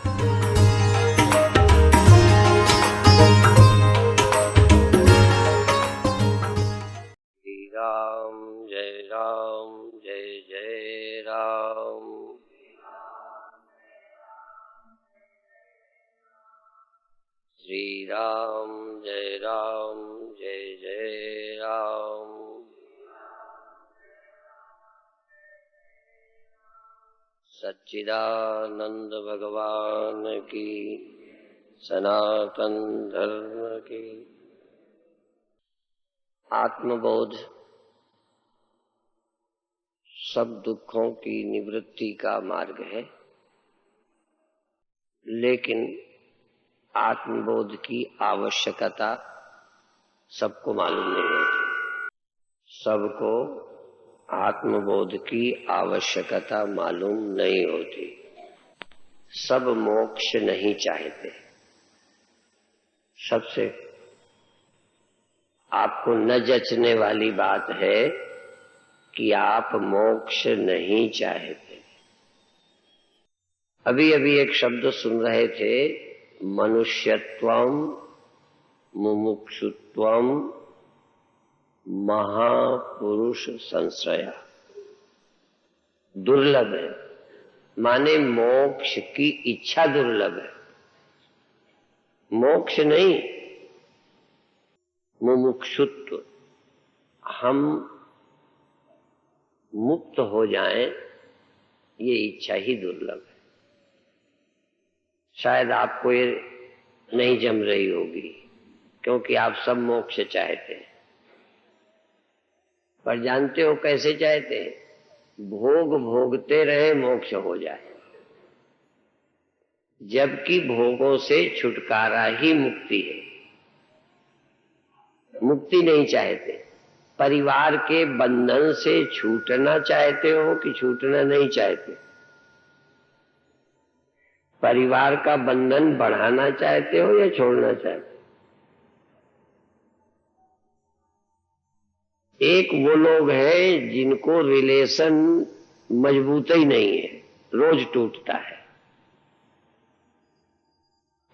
श्री राम जय जय राम। सच्चिदानंद भगवान की, सनातन धर्म की। आत्मबोध सब दुखों की निवृत्ति का मार्ग है, लेकिन आत्मबोध की आवश्यकता सबको मालूम नहीं होती। सबको आत्मबोध की आवश्यकता मालूम नहीं होती। सब मोक्ष नहीं चाहते। सबसे आपको न जचने वाली बात है कि आप मोक्ष नहीं चाहते। अभी अभी एक शब्द सुन रहे थे, मनुष्यत्वम मुमुक्षुत्वम महापुरुष संश्रया। दुर्लभ है, माने मोक्ष की इच्छा दुर्लभ है। मोक्ष नहीं, मुमुक्षुत्व, हम मुक्त हो जाएं, ये इच्छा ही दुर्लभ है। शायद आपको ये नहीं जम रही होगी, क्योंकि आप सब मोक्ष चाहते हैं। पर जानते हो कैसे चाहते हैं? भोग भोगते रहे मोक्ष हो जाए, जबकि भोगों से छुटकारा ही मुक्ति है। मुक्ति नहीं चाहते। परिवार के बंधन से छूटना चाहते हो कि छूटना नहीं चाहते? परिवार का बंधन बढ़ाना चाहते हो या छोड़ना चाहते हो? एक वो लोग हैं जिनको रिलेशन मजबूत ही नहीं है, रोज टूटता है।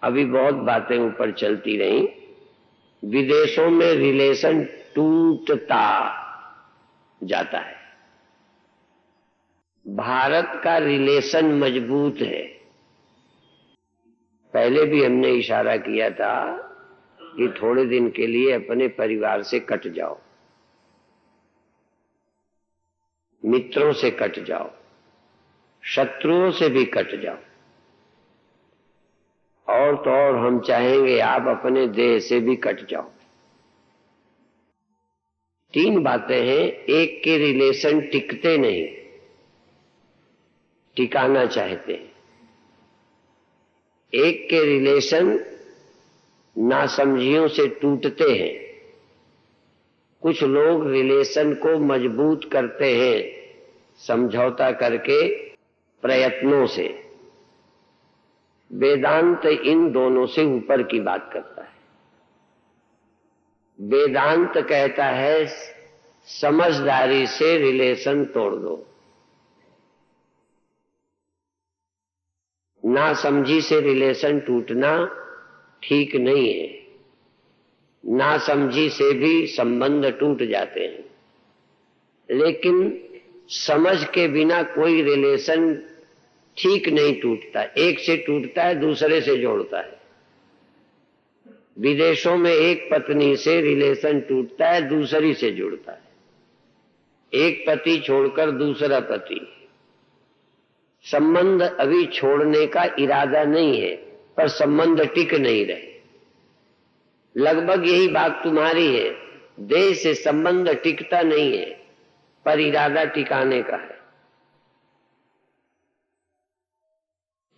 अभी बहुत बातें ऊपर चलती रही, विदेशों में रिलेशन टूटता जाता है। भारत का रिलेशन मजबूत है। पहले भी हमने इशारा किया था कि थोड़े दिन के लिए अपने परिवार से कट जाओ, मित्रों से कट जाओ, शत्रुओं से भी कट जाओ, और तो और हम चाहेंगे आप अपने देह से भी कट जाओ। 3 बातें हैं। एक के रिलेशन टिकते नहीं, टिकाना चाहते हैं। एक के रिलेशन नासमझियों से टूटते हैं। कुछ लोग रिलेशन को मजबूत करते हैं समझौता करके, प्रयत्नों से। वेदांत इन दोनों से ऊपर की बात करता है। वेदांत कहता है समझदारी से रिलेशन तोड़ दो। नासमझी से रिलेशन टूटना ठीक नहीं है। नासमझी से भी संबंध टूट जाते हैं, लेकिन समझ के बिना कोई रिलेशन ठीक नहीं टूटता। एक से टूटता है, दूसरे से जोड़ता है। विदेशों में एक पत्नी से रिलेशन टूटता है, दूसरी से जुड़ता है। एक पति छोड़कर दूसरा पति। संबंध अभी छोड़ने का इरादा नहीं है, पर संबंध टिक नहीं रहे। लगभग यही बात तुम्हारी है। देह से संबंध टिकता नहीं है, पर इरादा टिकाने का है।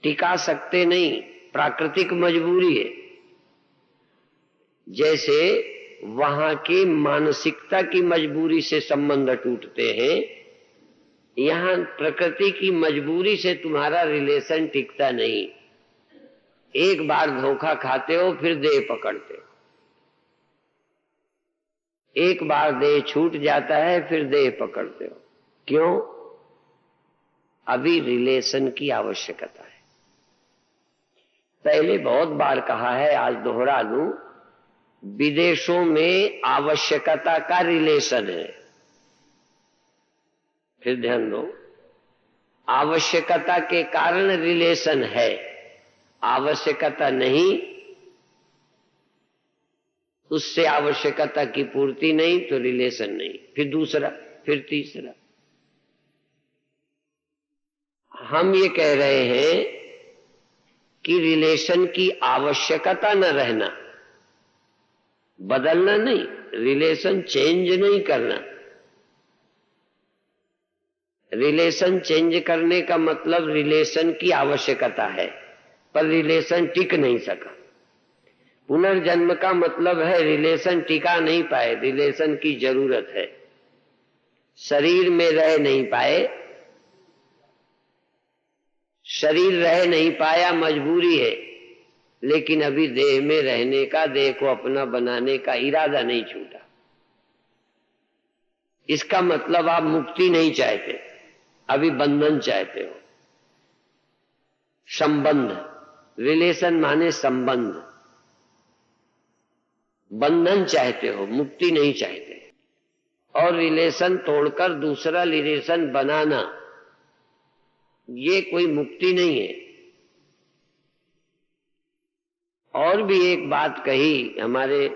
टिका सकते नहीं, प्राकृतिक मजबूरी है। जैसे वहां की मानसिकता की मजबूरी से संबंध टूटते हैं, यहां प्रकृति की मजबूरी से तुम्हारा रिलेशन टिकता नहीं। एक बार धोखा खाते हो, फिर देह पकड़ते हो। एक बार देह छूट जाता है, फिर देह पकड़ते हो। क्यों? अभी रिलेशन की आवश्यकता है। पहले बहुत बार कहा है, आज दोहरा दूं, विदेशों में आवश्यकता का रिलेशन है। फिर ध्यान दो, आवश्यकता के कारण रिलेशन है, आवश्यकता नहीं, उससे आवश्यकता की पूर्ति नहीं तो रिलेशन नहीं, फिर दूसरा, फिर तीसरा। हम ये कह रहे हैं कि रिलेशन की आवश्यकता न रहना, बदलना नहीं, रिलेशन चेंज नहीं करना। रिलेशन चेंज करने का मतलब रिलेशन की आवश्यकता है, पर रिलेशन टिक नहीं सका। पुनर्जन्म का मतलब है रिलेशन टिका नहीं पाए, रिलेशन की जरूरत है। शरीर में रह नहीं पाए, शरीर रह नहीं पाया, मजबूरी है, लेकिन अभी देह में रहने का, देह को अपना बनाने का इरादा नहीं छूटा। इसका मतलब आप मुक्ति नहीं चाहते, अभी बंधन चाहते हो। संबंध, रिलेशन माने संबंध, बंधन चाहते हो, मुक्ति नहीं चाहते। और रिलेशन तोड़कर दूसरा रिलेशन बनाना, ये कोई मुक्ति नहीं है। और भी एक बात कही, हमारे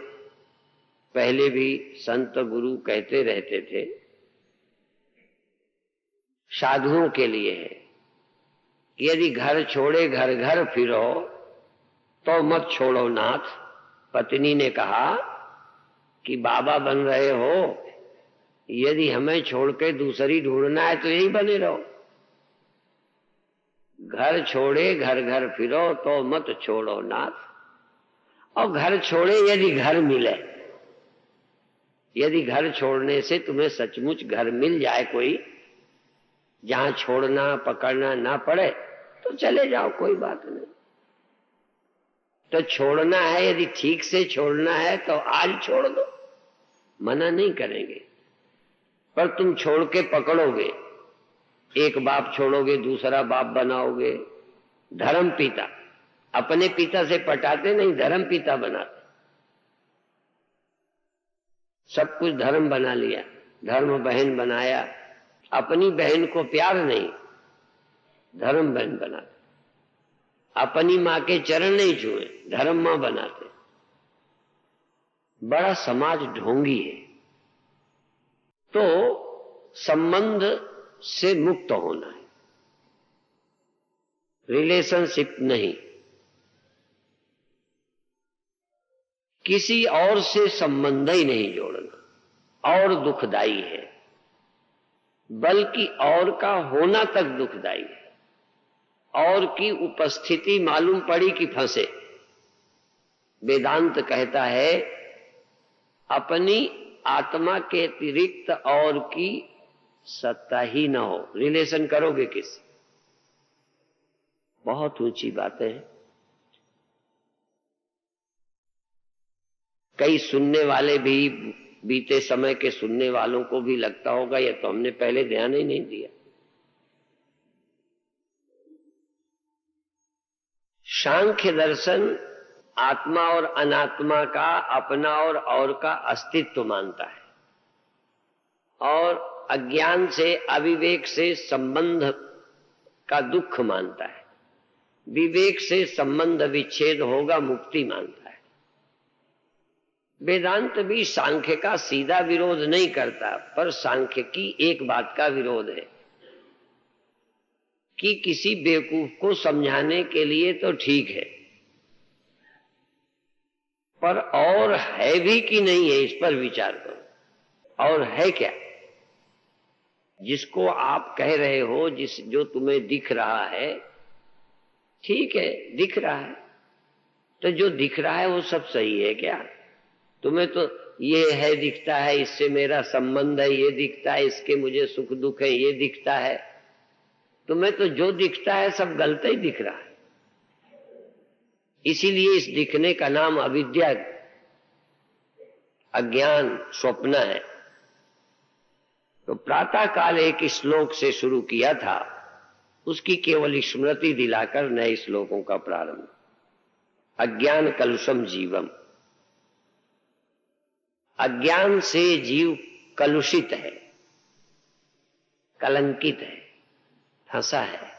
पहले भी संत गुरु कहते रहते थे, साधुओं के लिए है कि यदि घर छोड़े घर घर फिरो तो मत छोड़ो नाथ। पत्नी ने कहा कि बाबा बन रहे हो, यदि हमें छोड़ के दूसरी ढूंढना है तो यही बने रहो। घर छोड़े घर घर फिरो तो मत छोड़ो नाथ। और घर छोड़े यदि घर मिले, यदि घर छोड़ने से तुम्हें सचमुच घर मिल जाए कोई, जहां छोड़ना पकड़ना ना पड़े, तो चले जाओ, कोई बात नहीं। तो छोड़ना है, यदि ठीक से छोड़ना है तो आज छोड़ दो, मना नहीं करेंगे। पर तुम छोड़ के पकड़ोगे, एक बाप छोड़ोगे दूसरा बाप बनाओगे। धर्म पिता, अपने पिता से पटाते नहीं, धर्म पिता बनाते। सब कुछ धर्म बना लिया, धर्म बहन बनाया, अपनी बहन को प्यार नहीं, धर्म बहन बनाते। अपनी मां के चरण नहीं छुए, धर्म मां बनाते। बड़ा समाज ढोंगी है। तो संबंध से मुक्त होना है, रिलेशनशिप नहीं। किसी और से संबंध ही नहीं जोड़ना और दुखदाई है, बल्कि और का होना तक दुखदाई है। और की उपस्थिति मालूम पड़ी कि फंसे। वेदांत कहता है अपनी आत्मा के अतिरिक्त और की सत्ता ही न हो, रिलेशन करोगे किस? बहुत ऊंची बातें हैं। कई सुनने वाले भी, बीते समय के सुनने वालों को भी लगता होगा ये तो हमने पहले ध्यान ही नहीं दिया। सांख्य दर्शन आत्मा और अनात्मा का, अपना और का अस्तित्व मानता है, और अज्ञान से, अविवेक से संबंध का दुख मानता है। विवेक से संबंध विच्छेद होगा, मुक्ति मानता है। वेदांत भी सांख्य का सीधा विरोध नहीं करता, पर सांख्य की एक बात का विरोध है कि किसी बेवकूफ को समझाने के लिए तो ठीक है, पर और है भी कि नहीं है, इस पर विचार करो। और है क्या? जिसको आप कह रहे हो, जो तुम्हें दिख रहा है, ठीक है दिख रहा है, तो जो दिख रहा है वो सब सही है क्या? तुम्हें तो ये है दिखता है, इससे मेरा संबंध है, ये दिखता है, इसके मुझे सुख दुख है, ये दिखता है। तुम्हें तो जो दिखता है सब गलत ही दिख रहा है। इसीलिए इस दिखने का नाम अविद्या, अज्ञान, स्वप्न है। तो प्रातः काल एक श्लोक से शुरू किया था, उसकी केवल स्मृति दिलाकर नए श्लोकों का प्रारंभ। अज्ञान कलुषम जीवम। अज्ञान से जीव कलुषित है, कलंकित है, फंसा है,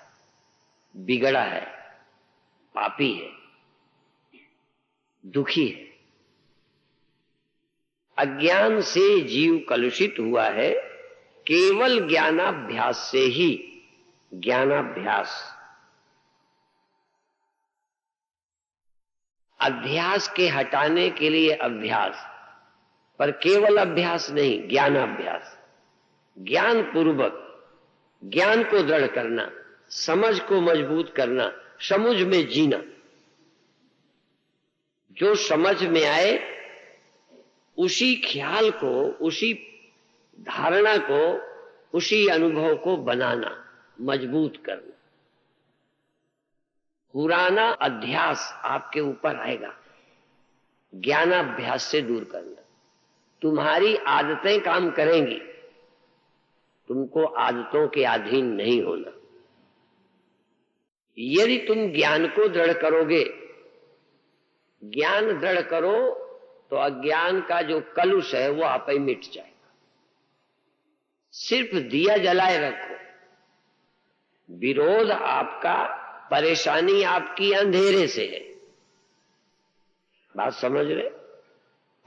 बिगड़ा है, पापी है, दुखी है। अज्ञान से जीव कलुषित हुआ है केवल ज्ञानाभ्यास से ही। ज्ञानाभ्यास, अध्यास के हटाने के लिए अभ्यास, पर केवल अभ्यास नहीं, ज्ञानाभ्यास। ज्ञान पूर्वक ज्ञान को दृढ़ करना, समझ को मजबूत करना, समझ में जीना। जो समझ में आए उसी ख्याल को, उसी धारणा को, उसी अनुभव को बनाना, मजबूत करना। पुराना अध्यास आपके ऊपर आएगा, ज्ञानाभ्यास से दूर करना। तुम्हारी आदतें काम करेंगी, तुमको आदतों के अधीन नहीं होना। यदि तुम ज्ञान को दृढ़ करोगे, ज्ञान दृढ़ करो तो अज्ञान का जो कलुष है वो आप ही मिट जाएगा। सिर्फ दिया जलाए रखो। विरोध आपका, परेशानी आपकी अंधेरे से है। बात समझ रहे?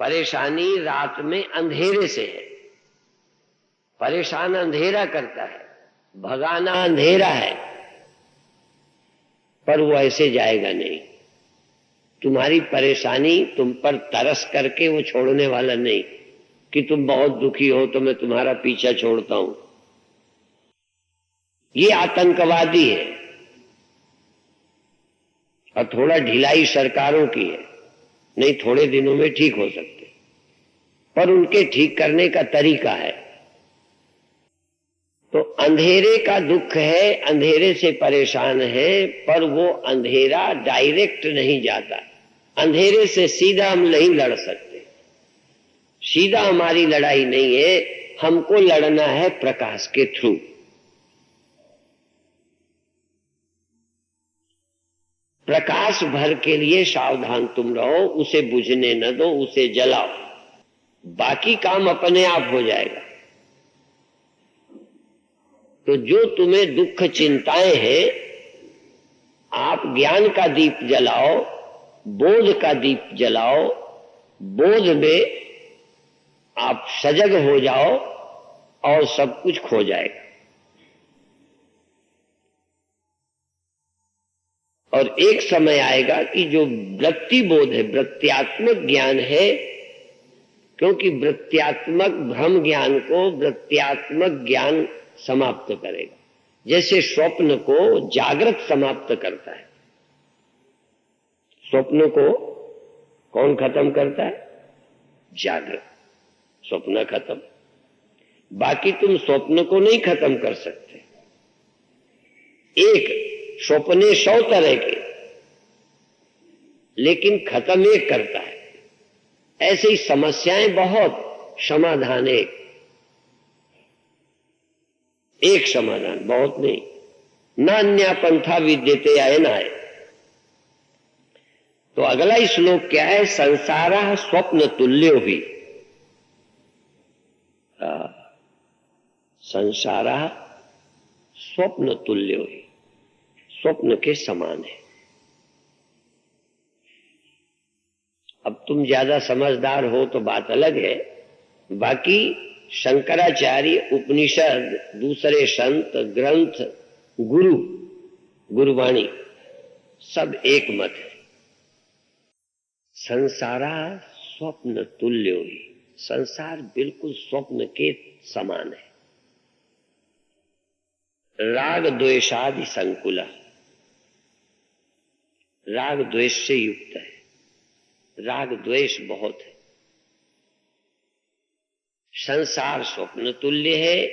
परेशानी रात में अंधेरे से है। परेशान अंधेरा करता है, भगाना अंधेरा है, पर वो ऐसे जाएगा नहीं। तुम्हारी परेशानी तुम पर तरस करके वो छोड़ने वाला नहीं कि तुम बहुत दुखी हो तो मैं तुम्हारा पीछा छोड़ता हूं। ये आतंकवादी है और थोड़ा ढिलाई सरकारों की है। नहीं, थोड़े दिनों में ठीक हो सकते, पर उनके ठीक करने का तरीका है। तो अंधेरे का दुख है, अंधेरे से परेशान है, पर वो अंधेरा डायरेक्ट नहीं जाता। अंधेरे से सीधा हम नहीं लड़ सकते। सीधा हमारी लड़ाई नहीं है, हमको लड़ना है प्रकाश के थ्रू। प्रकाश भर के लिए सावधान तुम रहो, उसे बुझने न दो, उसे जलाओ, बाकी काम अपने आप हो जाएगा। तो जो तुम्हें दुख चिंताएं हैं, आप ज्ञान का दीप जलाओ, बोध का दीप जलाओ, बोध में आप सजग हो जाओ और सब कुछ खो जाएगा। और एक समय आएगा कि जो वृत्ति बोध है, वृत्त्यात्मक ज्ञान है, क्योंकि वृत्त्यात्मक भ्रम ज्ञान को वृत्त्यात्मक ज्ञान समाप्त करेगा। जैसे स्वप्न को जागृत समाप्त करता है। स्वप्न को कौन खत्म करता है? जागृत। स्वप्न खत्म। बाकी तुम स्वप्न को नहीं खत्म कर सकते। एक स्वप्ने 100 तरह के, लेकिन खत्म एक करता है। ऐसे ही समस्याएं बहुत, समाधान एक समाधान, बहुत नहीं। न अन्य पंथा विद्यते अयनाय। तो अगला श्लोक क्या है? संसारः स्वप्न तुल्यो ही। संसारः स्वप्न तुल्यो ही, स्वप्न के समान है। अब तुम ज्यादा समझदार हो तो बात अलग है। बाकी शंकराचार्य, उपनिषद, दूसरे संत, ग्रंथ, गुरु, गुरुवाणी, सब एक मत है। संसारा स्वप्न तुल्यो ही। संसार बिल्कुल स्वप्न के समान है। राग द्वेषादि संकुला, राग द्वेष से युक्त है। राग द्वेष बहुत है। संसार स्वप्न तुल्य है,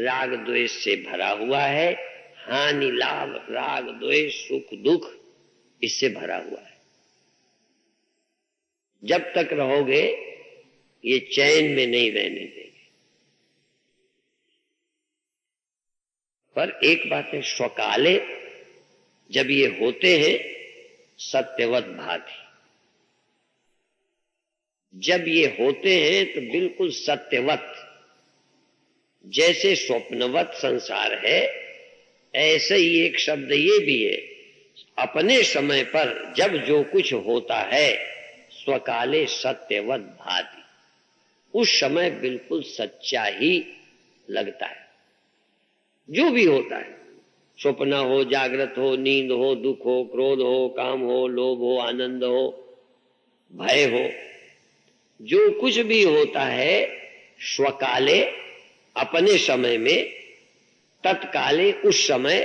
राग द्वेष से भरा हुआ है। हानि लाभ, राग द्वेष, सुख दुख, इससे भरा हुआ है। जब तक रहोगे ये चैन में नहीं रहने देंगे। पर एक बात है, स्वकाले जब ये होते हैं, सत्यवत भाति। जब ये होते हैं तो बिल्कुल सत्यवत, जैसे स्वप्नवत संसार है, ऐसे ही एक शब्द ये भी है, अपने समय पर जब जो कुछ होता है स्वकाले सत्यवत भाति, उस समय बिल्कुल सच्चा ही लगता है। जो भी होता है, स्वप्न हो, जागृत हो, नींद हो, दुख हो, क्रोध हो, काम हो, लोभ हो, आनंद हो, भय हो, जो कुछ भी होता है स्वकाले अपने समय में, तत्काले उस समय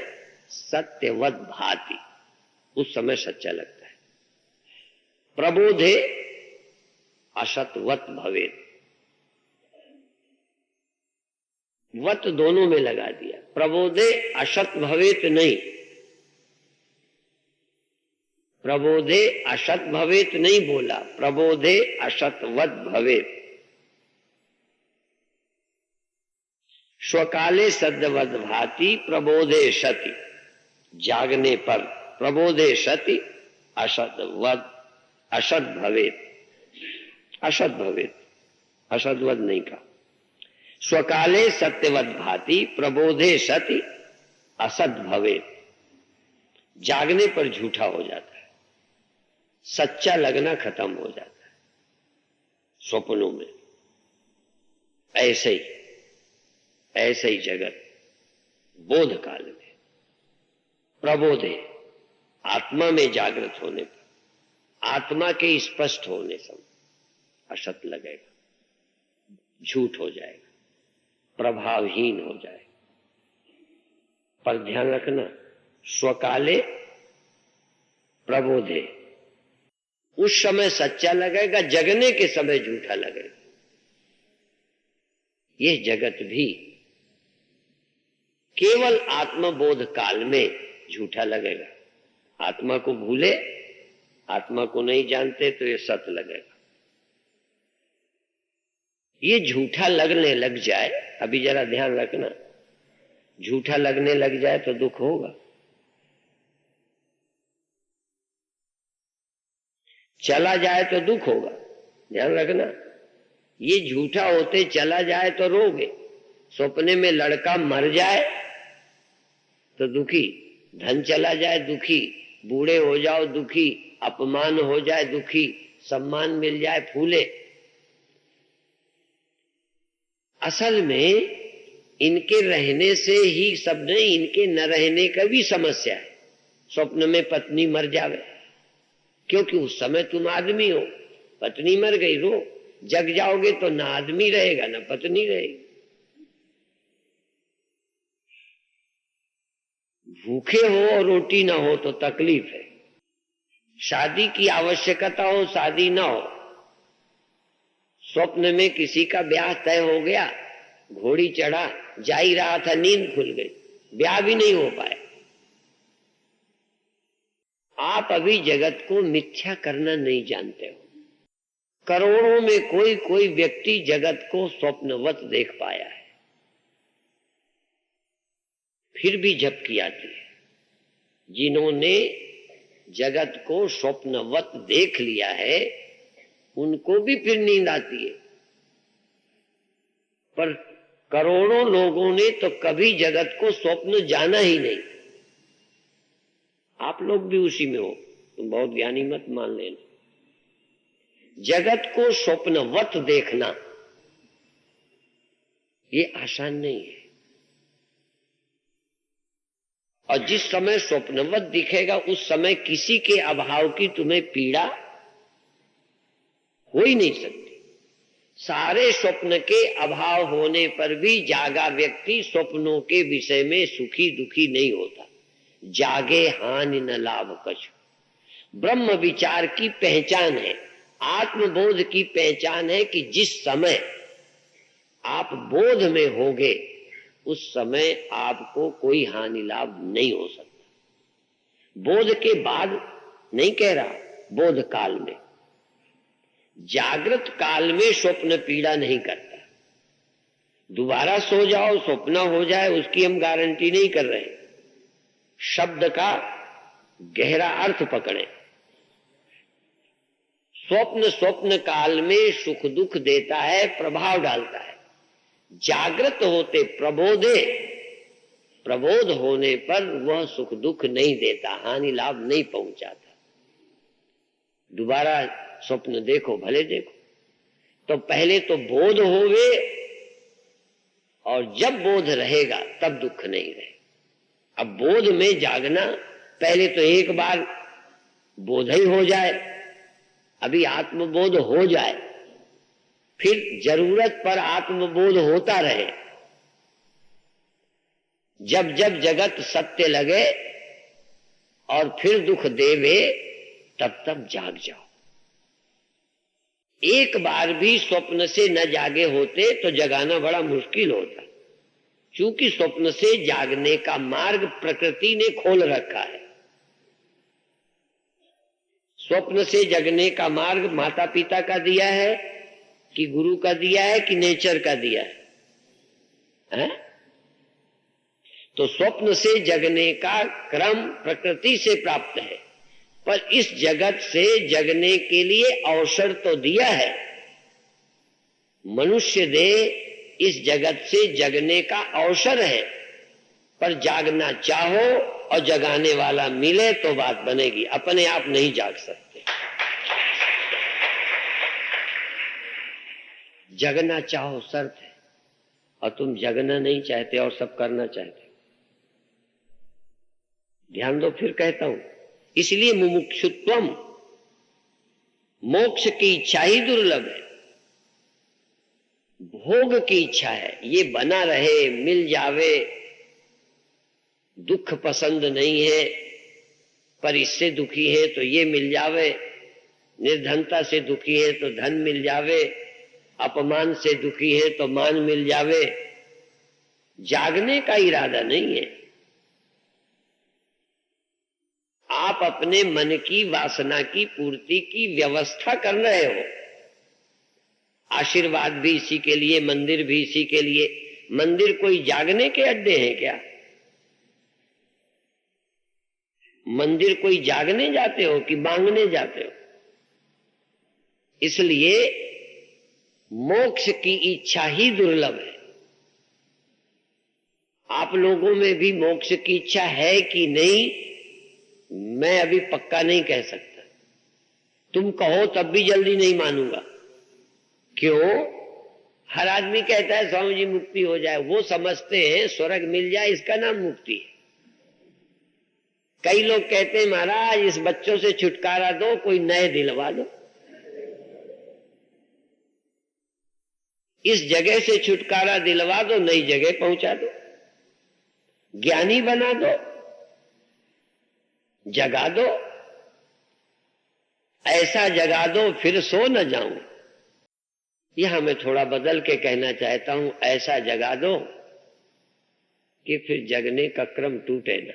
सत्यवत भाति, उस समय सच्चा लगता है। प्रबोधे असतवत भवेत्, वत दोनों में लगा दिया। प्रबोधे असत भवेत नहीं, प्रबोधे असत भवेत नहीं बोला, प्रबोधे असतवत भवेत। स्वकाले सद्यवत भाति प्रबोधे सति, जागने पर प्रबोधे सति असतवत असत भवेत, असत भवेत, असतवत नहीं कहा। स्वकाले सत्यवत भाति प्रबोधे सति असत भवेत, जागने पर झूठा हो जाता है, सच्चा लगना खत्म हो जाता है स्वप्नों में। ऐसे ही जगत बोध काल में प्रबोधे, आत्मा में जागृत होने पर, आत्मा के स्पष्ट होने से असत लगेगा, झूठ हो जाएगा, प्रभावहीन हो जाए। पर ध्यान रखना, स्वकाले प्रबोधे, उस समय सच्चा लगेगा, जगने के समय झूठा लगेगा। यह जगत भी केवल आत्मबोध काल में झूठा लगेगा। आत्मा को भूले, आत्मा को नहीं जानते तो ये सत्य लगेगा। ये झूठा लगने लग जाए, अभी जरा ध्यान रखना, झूठा लगने लग जाए तो दुख होगा। चला जाए तो दुख होगा, ध्यान रखना। ये झूठा होते चला जाए तो रोगे। सपने में लड़का मर जाए तो दुखी, धन चला जाए दुखी, बूढ़े हो जाओ दुखी, अपमान हो जाए दुखी, सम्मान मिल जाए फूले। असल में इनके रहने से ही सब नहीं, इनके न रहने का भी समस्या है। स्वप्न में पत्नी मर जावे, क्योंकि उस समय तुम आदमी हो, पत्नी मर गई रो, जग जाओगे तो ना आदमी रहेगा ना पत्नी रहेगी। भूखे हो और रोटी ना हो तो तकलीफ है। शादी की आवश्यकता हो, शादी ना हो, स्वप्न में किसी का ब्याह तय हो गया, घोड़ी चढ़ा, जा ही रहा था, नींद खुल गई, ब्याह भी नहीं हो पाया। आप अभी जगत को मिथ्या करना नहीं जानते हो। करोड़ों में कोई कोई व्यक्ति जगत को स्वप्नवत देख पाया है, फिर भी झपकी आती है। जिन्होंने जगत को स्वप्नवत देख लिया है उनको भी फिर नींद आती है, पर करोड़ों लोगों ने तो कभी जगत को स्वप्न जाना ही नहीं। आप लोग भी उसी में हो, तुम बहुत ज्ञानी मत मान लेना। जगत को स्वप्नवत देखना ये आसान नहीं है। और जिस समय स्वप्नवत दिखेगा उस समय किसी के अभाव की तुम्हें पीड़ा हो ही नहीं सकती। सारे स्वप्न के अभाव होने पर भी जागा व्यक्ति स्वप्नों के विषय में सुखी दुखी नहीं होता। जागे हानि न लाभ कछु। ब्रह्म विचार की पहचान है, आत्मबोध की पहचान है कि जिस समय आप बोध में होगे उस समय आपको कोई हानि लाभ नहीं हो सकता। बोध के बाद नहीं कह रहा, बोध काल में। जागृत काल में स्वप्न पीड़ा नहीं करता। दोबारा सो जाओ स्वप्न हो जाए उसकी हम गारंटी नहीं कर रहे। शब्द का गहरा अर्थ पकड़े। स्वप्न स्वप्न काल में सुख दुख देता है, प्रभाव डालता है। जागृत होते प्रबोध होने पर वह सुख दुख नहीं देता, हानि लाभ नहीं पहुंचाता। दोबारा स्वप्न देखो, भले देखो, तो पहले तो बोध होवे, और जब बोध रहेगा तब दुख नहीं रहे। अब बोध में जागना, पहले तो एक बार बोध ही हो जाए, अभी आत्मबोध हो जाए, फिर जरूरत पर आत्मबोध होता रहे। जब जब जगत सत्य लगे और फिर दुख देवे, तब तब जाग जाओ। एक बार भी स्वप्न से न जागे होते तो जगाना बड़ा मुश्किल होता, क्योंकि स्वप्न से जागने का मार्ग प्रकृति ने खोल रखा है। स्वप्न से जगने का मार्ग माता पिता का दिया है कि गुरु का दिया है कि नेचर का दिया है? तो स्वप्न से जगने का क्रम प्रकृति से प्राप्त है, पर इस जगत से जगने के लिए अवसर तो दिया है। मनुष्य देह इस जगत से जगने का अवसर है, पर जागना चाहो और जगाने वाला मिले तो बात बनेगी, अपने आप नहीं जाग सकते। जगना चाहो शर्त है, और तुम जगना नहीं चाहते और सब करना चाहते। ध्यान दो, फिर कहता हूं, इसलिए मुमुक्षुत्वम, मोक्ष की इच्छा ही दुर्लभ है। भोग की इच्छा है, ये बना रहे, मिल जावे, दुख पसंद नहीं है, पर इससे दुखी है तो ये मिल जावे, निर्धनता से दुखी है तो धन मिल जावे, अपमान से दुखी है तो मान मिल जावे। जागने का इरादा नहीं है। आप अपने मन की वासना की पूर्ति की व्यवस्था कर रहे हो। आशीर्वाद भी इसी के लिए, मंदिर भी इसी के लिए। मंदिर कोई जागने के अड्डे हैं क्या? मंदिर कोई जागने जाते हो कि मांगने जाते हो? इसलिए मोक्ष की इच्छा ही दुर्लभ है। आप लोगों में भी मोक्ष की इच्छा है कि नहीं, मैं अभी पक्का नहीं कह सकता। तुम कहो तब भी जल्दी नहीं मानूंगा। क्यों? हर आदमी कहता है स्वामी जी मुक्ति हो जाए। वो समझते हैं स्वर्ग मिल जाए इसका नाम मुक्ति है। कई लोग कहते हैं महाराज इस बच्चों से छुटकारा दो, कोई नए दिलवा दो, इस जगह से छुटकारा दिलवा दो, नई जगह पहुंचा दो, ज्ञानी बना दो, जगा दो, ऐसा जगा दो फिर सो न जाऊं। यहां मैं थोड़ा बदल के कहना चाहता हूं, ऐसा जगा दो कि फिर जगने का क्रम टूटे ना।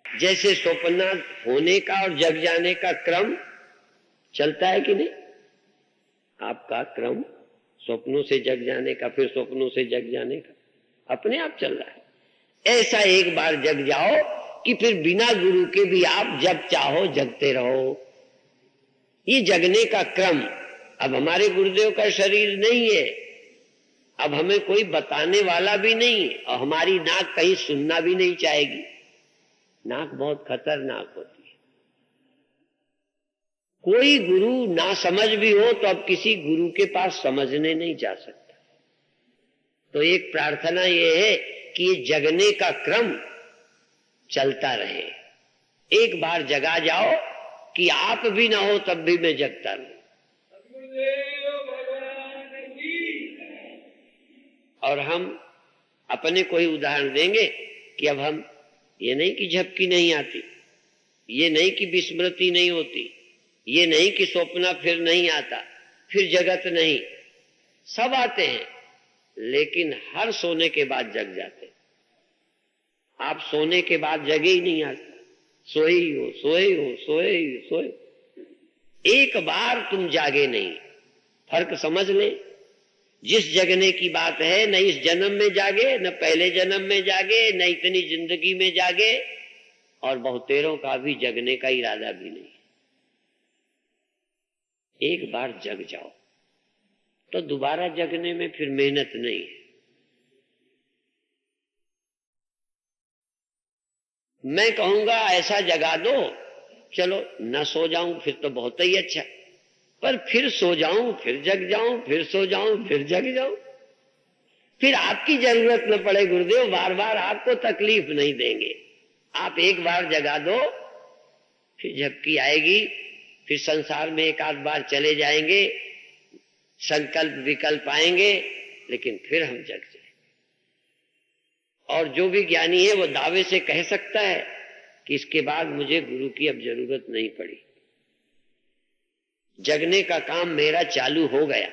जैसे स्वप्न होने का और जग जाने का क्रम चलता है कि नहीं? आपका क्रम स्वप्नों से जग जाने का, फिर स्वप्नों से जग जाने का अपने आप चल रहा है। ऐसा एक बार जग जाओ कि फिर बिना गुरु के भी आप जब चाहो जगते रहो। ये जगने का क्रम। अब हमारे गुरुदेव का शरीर नहीं है, अब हमें कोई बताने वाला भी नहीं, और हमारी नाक कहीं सुनना भी नहीं चाहेगी। नाक बहुत खतरनाक होती है। कोई गुरु ना समझ भी हो तो अब किसी गुरु के पास समझने नहीं जा सकता। तो एक प्रार्थना ये है कि ये जगने का क्रम चलता रहे। एक बार जगा जाओ कि आप भी ना हो तब भी मैं जगता रहूं। और हम अपने को ही उदाहरण देंगे कि अब हम, ये नहीं कि झपकी नहीं आती, ये नहीं कि विस्मृति नहीं होती, ये नहीं कि स्वप्न फिर नहीं आता, फिर जगत नहीं, सब आते हैं, लेकिन हर सोने के बाद जग जाते। आप सोने के बाद जगे ही नहीं आज, सोए ही हो, सोए ही हो, सोए ही सोए। एक बार तुम जागे नहीं। फर्क समझ ले। जिस जगने की बात है, न इस जन्म में जागे, न पहले जन्म में जागे, न इतनी जिंदगी में जागे, और बहुतेरों का भी जगने का इरादा भी नहीं। एक बार जग जाओ तो दोबारा जगने में फिर मेहनत नहीं है। मैं कहूंगा ऐसा जगा दो, चलो न सो जाऊं फिर तो बहुत ही अच्छा, पर फिर सो जाऊं फिर जग जाऊं, फिर सो जाऊं फिर जग जाऊं, फिर आपकी जरूरत न पड़े गुरुदेव, बार बार आपको तकलीफ नहीं देंगे। आप एक बार जगा दो, फिर झपकी आएगी, फिर संसार में एक आध बार चले जाएंगे, संकल्प विकल्प आएंगे, लेकिन फिर हम जग जाए। और जो भी ज्ञानी है वो दावे से कह सकता है कि इसके बाद मुझे गुरु की अब जरूरत नहीं पड़ी, जगने का काम मेरा चालू हो गया,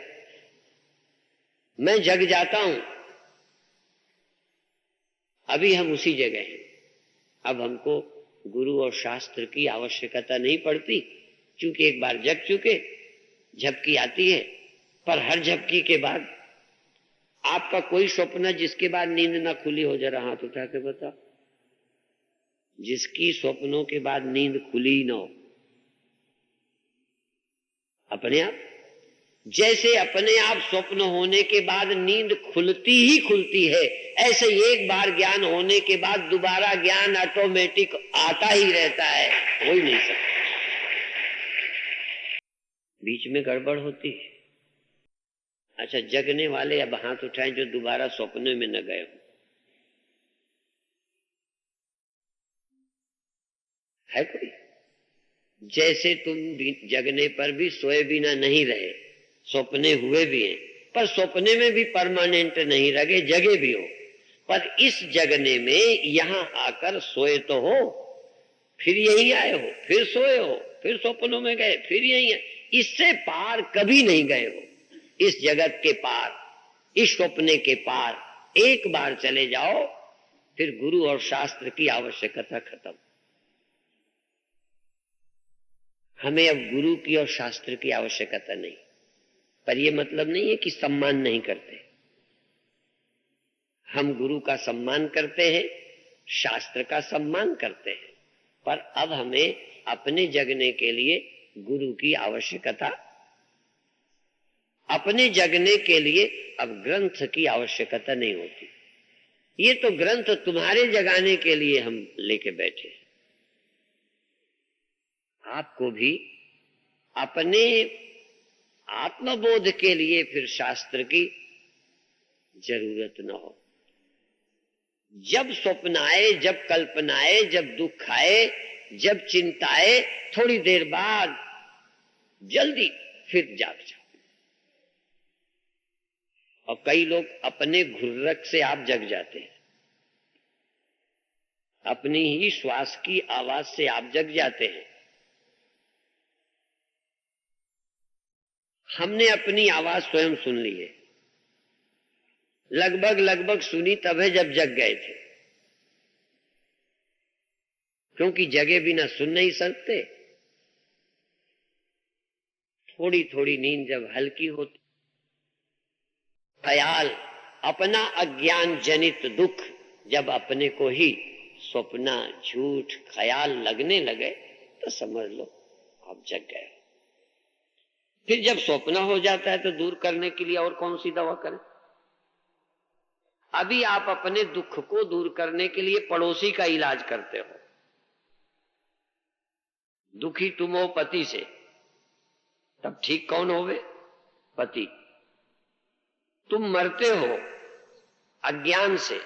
मैं जग जाता हूं। अभी हम उसी जगह हैं, अब हमको गुरु और शास्त्र की आवश्यकता नहीं पड़ती, क्योंकि एक बार जग चुके, झपकी आती है। पर हर झपकी के बाद आपका कोई स्वप्न जिसके बाद नींद ना खुली हो, जरा हाथ उठा के बताओ, जिसकी स्वप्नों के बाद नींद खुली ना हो? अपने आप, जैसे अपने आप स्वप्न होने के बाद नींद खुलती ही खुलती है, ऐसे एक बार ज्ञान होने के बाद दोबारा ज्ञान ऑटोमेटिक आता ही रहता है, हो ही नहीं सकता, बीच में गड़बड़ होती है। अच्छा, जगने वाले अब हाथ उठाएं जो दोबारा स्वप्न में न गए हो। है कोई? जैसे तुम जगने पर भी सोए बिना नहीं रहे, सपने हुए भी हैं, पर सपने में भी परमानेंट नहीं रहे, जगे भी हो, पर इस जगने में यहां आकर सोए तो हो, फिर यहीं आए हो, फिर सोए हो, फिर सपनों में गए, फिर यहीं आए, इससे पार कभी नहीं गए हो। इस जगत के पार, इस सपने के पार एक बार चले जाओ, फिर गुरु और शास्त्र की आवश्यकता खत्म। हमें अब गुरु की और शास्त्र की आवश्यकता नहीं, पर यह मतलब नहीं है कि सम्मान नहीं करते। हम गुरु का सम्मान करते हैं, शास्त्र का सम्मान करते हैं, पर अब हमें अपने जगने के लिए गुरु की आवश्यकता, अपने जगने के लिए अब ग्रंथ की आवश्यकता नहीं होती। ये तो ग्रंथ तुम्हारे जगाने के लिए हम लेके बैठे हैं। आपको भी अपने आत्मबोध के लिए फिर शास्त्र की जरूरत न हो। जब स्वप्न आए, जब कल्पना आए, जब दुख आए, जब चिंता आए, थोड़ी देर बाद जल्दी फिर जाग जाओ। और कई लोग अपने घुर्रक से आप जग जाते हैं, अपनी ही श्वास की आवाज से आप जग जाते हैं। हमने अपनी आवाज स्वयं सुन ली है, लगभग सुनी तब है जब जग गए थे, क्योंकि जगे बिना सुन नहीं सकते। थोड़ी थोड़ी नींद जब हल्की होती, ख्याल, अपना अज्ञान जनित दुख जब अपने को ही स्वप्न झूठ ख्याल लगने लगे, तो समझ लो आप जग गए। फिर जब स्वप्न हो जाता है तो दूर करने के लिए और कौन सी दवा करें? अभी आप अपने दुख को दूर करने के लिए पड़ोसी का इलाज करते हो। दुखी तुम हो पति से, तब ठीक कौन होवे? पति। तुम मरते हो अज्ञान से,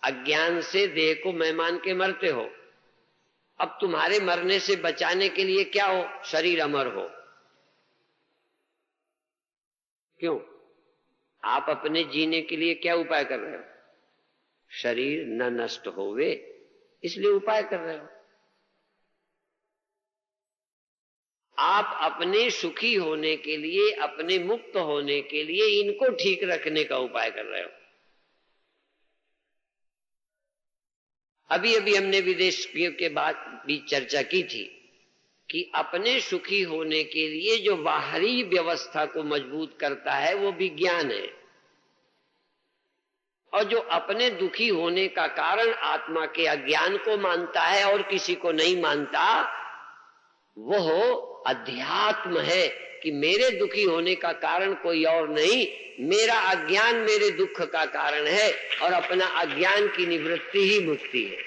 अज्ञान से देह को मैं मान के मरते हो। अब तुम्हारे मरने से बचाने के लिए क्या हो? शरीर अमर हो। क्यों? आप अपने जीने के लिए क्या उपाय कर रहे हो? शरीर न नष्ट होवे, इसलिए उपाय कर रहे हो। आप अपने सुखी होने के लिए, अपने मुक्त होने के लिए इनको ठीक रखने का उपाय कर रहे हो। अभी अभी हमने विदेशियों के बाद भी चर्चा की थी कि अपने सुखी होने के लिए जो बाहरी व्यवस्था को मजबूत करता है वो विज्ञान है, और जो अपने दुखी होने का कारण आत्मा के अज्ञान को मानता है और किसी को नहीं मानता, वो अध्यात्म है, कि मेरे दुखी होने का कारण कोई और नहीं, मेरा अज्ञान मेरे दुख का कारण है और अपना अज्ञान की निवृत्ति ही मुक्ति है।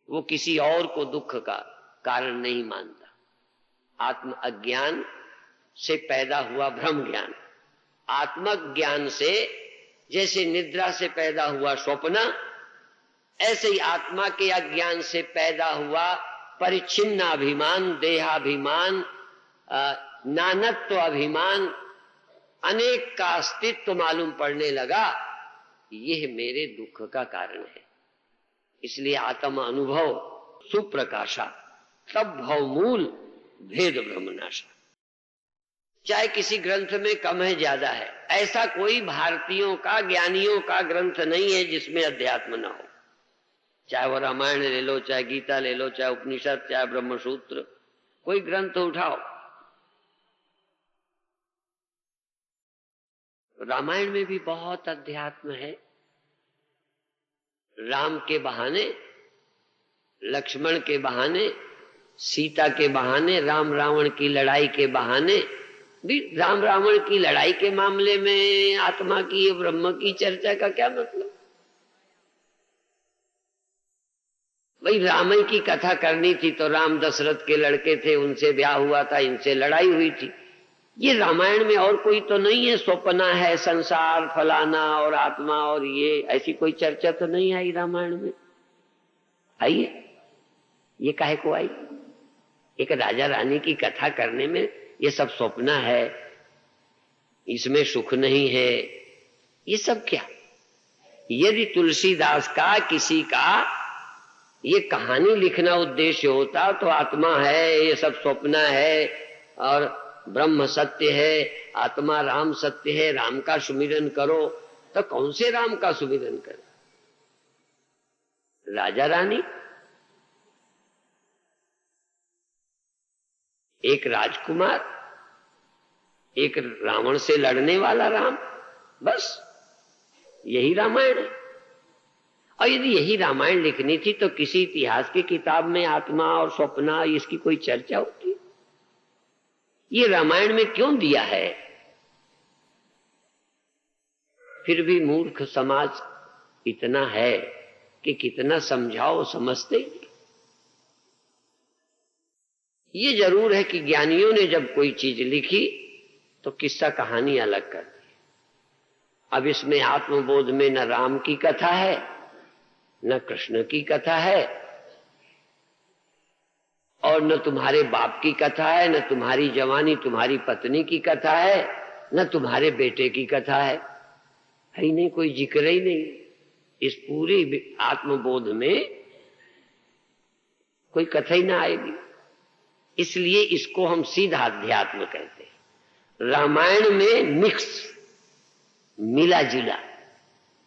वो किसी और को दुख का कारण नहीं मानता। आत्म अज्ञान से पैदा हुआ भ्रम ज्ञान, आत्मज्ञान से जैसे निद्रा से पैदा हुआ स्वप्न, ऐसे ही आत्मा के अज्ञान से पैदा हुआ परिच्छिन्नाभिमान, देहाभिमान, नानत्व अभिमान, अनेक का अस्तित्व मालूम पड़ने लगा। यह मेरे दुख का कारण है। इसलिए आत्म अनुभव सुप्रकाशा तब भव मूल भेद ब्रह्मनाशा। चाहे किसी ग्रंथ में कम है ज्यादा है, ऐसा कोई भारतीयों का ज्ञानियों का ग्रंथ नहीं है जिसमें अध्यात्म न हो। चाहे वो रामायण ले लो, चाहे गीता ले लो, चाहे उपनिषद, चाहे ब्रह्मसूत्र, कोई ग्रंथ उठाओ। रामायण में भी बहुत अध्यात्म है। राम के बहाने, लक्ष्मण के बहाने, सीता के बहाने, राम रावण की लड़ाई के बहाने भी, राम रावण की लड़ाई के मामले में आत्मा की, ब्रह्म की चर्चा का क्या मतलब? भाई रामायण की कथा करनी थी तो राम दशरथ के लड़के थे, उनसे ब्याह हुआ था, इनसे लड़ाई हुई थी। ये रामायण में और कोई तो नहीं है। स्वप्ना है, संसार, फलाना और आत्मा और ये, ऐसी कोई चर्चा तो नहीं आई रामायण में। आइए, ये काहे को आई? एक राजा रानी की कथा करने में ये सब स्वप्न है, इसमें सुख नहीं है, ये सब क्या? यदि तुलसीदास का किसी का ये कहानी लिखना उद्देश्य होता तो आत्मा है, ये सब स्वप्न है और ब्रह्म सत्य है, आत्मा राम सत्य है, राम का सुमिरन करो, तो कौन से राम का सुमिरन करे? राजा रानी, एक राजकुमार, एक रावण से लड़ने वाला राम, बस यही रामायण है। और यदि यही रामायण लिखनी थी तो किसी इतिहास की किताब में आत्मा और स्वप्न इसकी कोई चर्चा होती? ये रामायण में क्यों दिया है? फिर भी मूर्ख समाज इतना है कि कितना समझाओ समझते ही। ये जरूर है कि ज्ञानियों ने जब कोई चीज लिखी तो किस्सा कहानी अलग कर दी। अब इसमें आत्मबोध में न राम की कथा है, न कृष्ण की कथा है, और न तुम्हारे बाप की कथा है, न तुम्हारी जवानी तुम्हारी पत्नी की कथा है, न तुम्हारे बेटे की कथा है ही नहीं, कोई जिक्र ही नहीं। इस पूरी आत्मबोध में कोई कथा ही ना आएगी। इसलिए इसको हम सीधा अध्यात्म कहते हैं। रामायण में मिक्स, मिला जुला,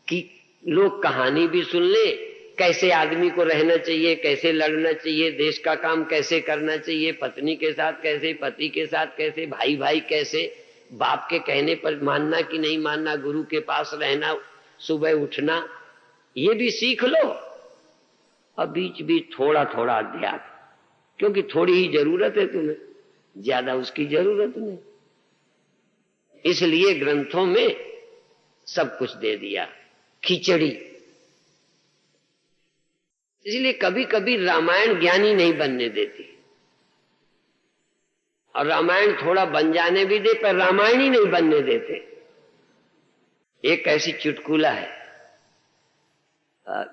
कि लोग कहानी भी सुन ले, कैसे आदमी को रहना चाहिए, कैसे लड़ना चाहिए, देश का काम कैसे करना चाहिए, पत्नी के साथ कैसे, पति के साथ कैसे, भाई भाई कैसे, बाप के कहने पर मानना कि नहीं मानना, गुरु के पास रहना, सुबह उठना, ये भी सीख लो। और बीच बीच थोड़ा थोड़ा अध्यात्म, क्योंकि थोड़ी ही जरूरत है तुम्हें, ज्यादा उसकी जरूरत नहीं। इसलिए ग्रंथों में सब कुछ दे दिया, खिचड़ी। इसलिए कभी कभी रामायण ज्ञानी नहीं बनने देती, और रामायण थोड़ा बन जाने भी दे, पर रामायण ही नहीं बनने देते। एक ऐसी चुटकुला है,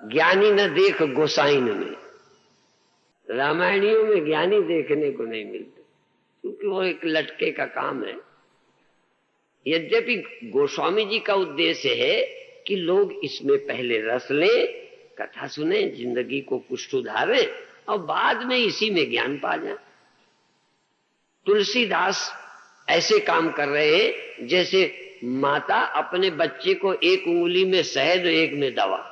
ज्ञानी न देख गोसाइन में। रामायणियों में ज्ञानी देखने को नहीं मिलते, क्योंकि वो एक लटके का काम है। यद्यपि गोस्वामी जी का उद्देश्य है कि लोग इसमें पहले रस लें, कथा सुने, जिंदगी को कुछ सुधारें और बाद में इसी में ज्ञान पा जाए। तुलसीदास ऐसे काम कर रहे हैं जैसे माता अपने बच्चे को एक उंगली में शहद, एक में दवा।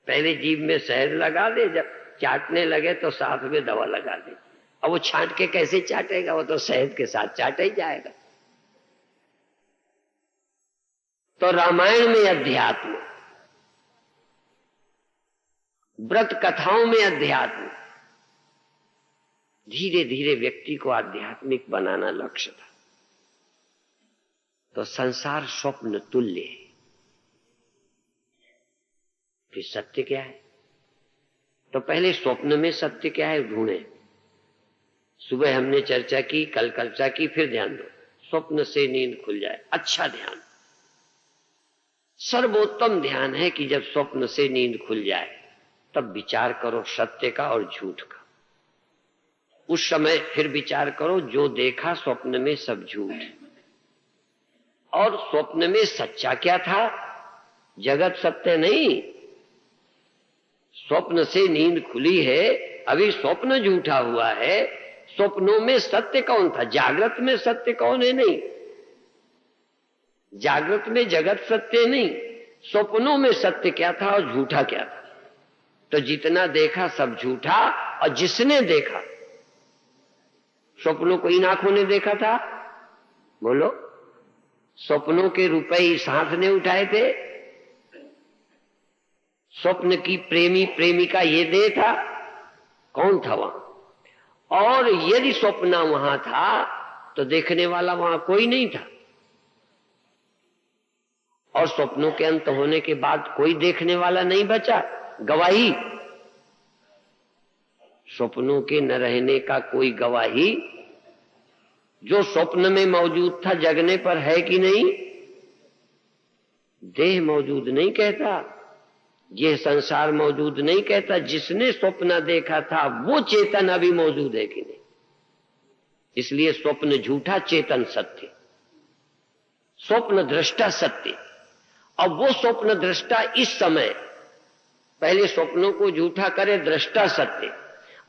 पहले जीभ में शहद लगा दे, जब चाटने लगे तो साथ में दवा लगा दे। और वो छांट के कैसे चाटेगा? वो तो शहद के साथ चाटा ही जाएगा। तो रामायण में अध्यात्म, व्रत कथाओं में अध्यात्म, धीरे धीरे व्यक्ति को आध्यात्मिक बनाना लक्ष्य था। तो संसार स्वप्न तुल्य है। फिर सत्य क्या है? तो पहले स्वप्न में सत्य क्या है ढूंढे। सुबह हमने चर्चा की, कल चर्चा की, फिर ध्यान दो। स्वप्न से नींद खुल जाए, अच्छा ध्यान, सर्वोत्तम ध्यान है कि जब स्वप्न से नींद खुल जाए तब विचार करो सत्य का और झूठ का। उस समय फिर विचार करो जो देखा स्वप्न में सब झूठ, और स्वप्न में सच्चा क्या था? जगत सत्य नहीं। स्वप्न से नींद खुली है, अभी स्वप्न झूठा हुआ है। स्वप्नों में सत्य कौन था? जागृत में सत्य कौन है? नहीं, जागृत में जगत सत्य नहीं, स्वप्नों में सत्य क्या था और झूठा क्या था? तो जितना देखा सब झूठा, और जिसने देखा, स्वप्नों को इन आंखों ने देखा था, बोलो, स्वप्नों के रुपए इस हाथ ने उठाए थे, स्वप्न की प्रेमी प्रेमिका ये दे था, कौन था वहां? और यदि स्वप्न वहां था तो देखने वाला वहां कोई नहीं था, और स्वप्नों के अंत होने के बाद कोई देखने वाला नहीं बचा। गवाही, स्वप्नों के न रहने का कोई गवाही जो स्वप्न में मौजूद था जगने पर है कि नहीं? देह मौजूद नहीं कहता, यह संसार मौजूद नहीं कहता। जिसने स्वप्न देखा था वो चेतन अभी मौजूद है कि नहीं? इसलिए स्वप्न झूठा, चेतन सत्य, स्वप्न दृष्टा सत्य। अब वो स्वप्न दृष्टा इस समय पहले स्वप्नों को झूठा करे, दृष्टा सत्य,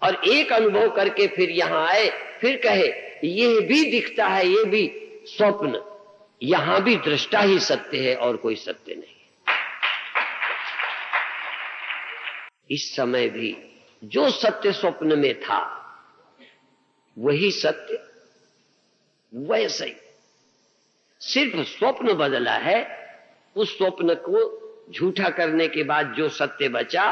और एक अनुभव करके फिर यहां आए, फिर कहे ये भी दिखता है, ये भी स्वप्न, यहां भी दृष्टा ही सत्य है और कोई सत्य नहीं। इस समय भी जो सत्य स्वप्न में था वही सत्य वैसे ही, सिर्फ स्वप्न बदला है। उस स्वप्न को झूठा करने के बाद जो सत्य बचा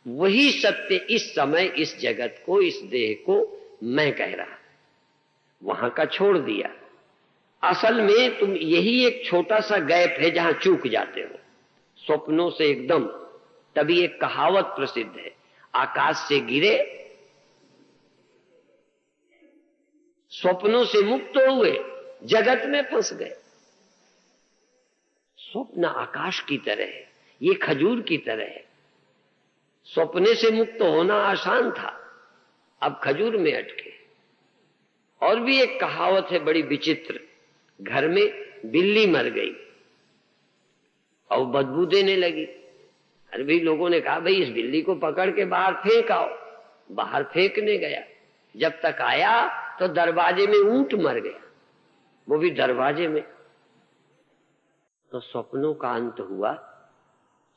वही सत्य इस समय इस जगत को, इस देह को मैं कह रहा, वहां का छोड़ दिया। असल में तुम यही एक छोटा सा गैप है जहां चूक जाते हो स्वप्नों से एकदम। तभी एक कहावत प्रसिद्ध है, आकाश से गिरे स्वप्नों से मुक्त हुए जगत में फंस गए। स्वप्न आकाश की तरह है, ये खजूर की तरह है। स्वप्ने से मुक्त होना आसान था, अब खजूर में अटके। और भी एक कहावत है बड़ी विचित्र, घर में बिल्ली मर गई और बदबू देने लगी। अरे भी लोगों ने कहा भाई इस बिल्ली को पकड़ के बाहर फेंक आओ। बाहर फेंकने गया, जब तक आया तो दरवाजे में ऊंट मर गया, वो भी दरवाजे में। तो स्वप्नों का अंत हुआ।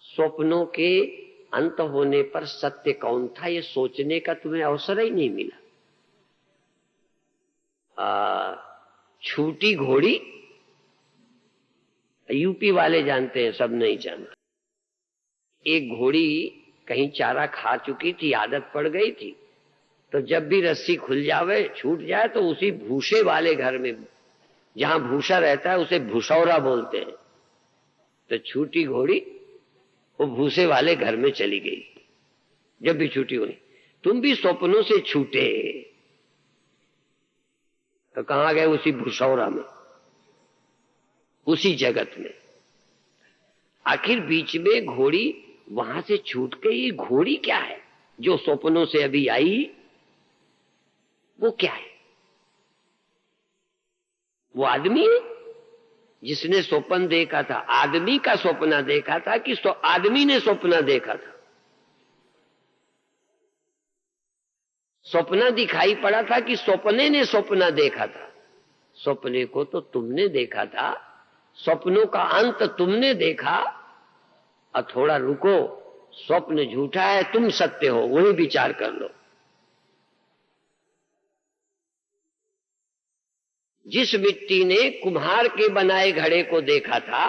स्वप्नों के अंत होने पर सत्य कौन था ये सोचने का तुम्हें अवसर ही नहीं मिला। छूटी घोड़ी, यूपी वाले जानते हैं, सब नहीं जानते। एक घोड़ी कहीं चारा खा चुकी थी, आदत पड़ गई थी, तो जब भी रस्सी खुल जावे, छूट जाए, तो उसी भूसे वाले घर में, जहां भूसा रहता है उसे भूसौरा बोलते हैं, तो छूटी घोड़ी वो भूसे वाले घर में चली गई। जब भी छूटी हुई, तुम भी स्वप्नों से छूटे तो कहां गए? उसी भूसौरा में, उसी जगत में। आखिर बीच में घोड़ी वहां से छूट गई। घोड़ी क्या है जो स्वप्नों से अभी आई? वो क्या है? वो आदमी है जिसने स्वप्न देखा था। आदमी का स्वप्न देखा था कि आदमी ने स्वप्न देखा था? स्वप्न दिखाई पड़ा था कि स्वप्ने ने स्वप्न देखा था? स्वप्ने को तो तुमने देखा था, स्वप्नों का अंत तुमने देखा। और थोड़ा रुको, स्वप्न झूठा है, तुम सत्य हो, वही विचार कर लो। जिस मिट्टी ने कुम्हार के बनाए घड़े को देखा था,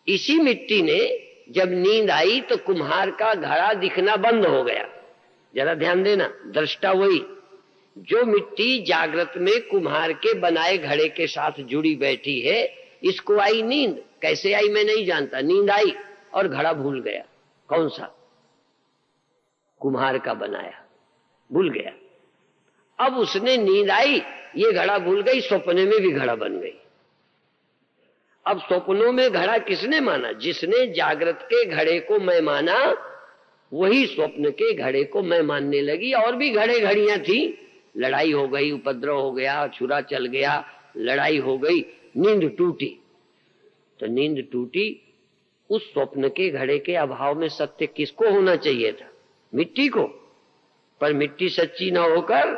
इसी मिट्टी ने जब नींद आई तो कुम्हार का घड़ा दिखना बंद हो गया। जरा ध्यान देना, दृष्टा वही, जो मिट्टी जागृत में कुम्हार के बनाए घड़े के साथ जुड़ी बैठी है, इसको आई नींद। कैसे आई मैं नहीं जानता, नींद आई और घड़ा भूल गया। कौन सा? कुम्हार का बनाया, भूल गया। अब उसने नींद आई, ये घड़ा भूल गई, सपने में भी घड़ा बन गई। अब स्वप्नों में घड़ा किसने माना? जिसने जागृत के घड़े को मैं माना, वही स्वप्न के घड़े को मैं मानने लगी। और भी घड़े घड़ियां थी, लड़ाई हो गई, उपद्रव हो गया, छुरा चल गया, लड़ाई हो गई, नींद टूटी। तो नींद टूटी, उस स्वप्न के घड़े के अभाव में सत्य किसको होना चाहिए था? मिट्टी को। पर मिट्टी सच्ची ना होकर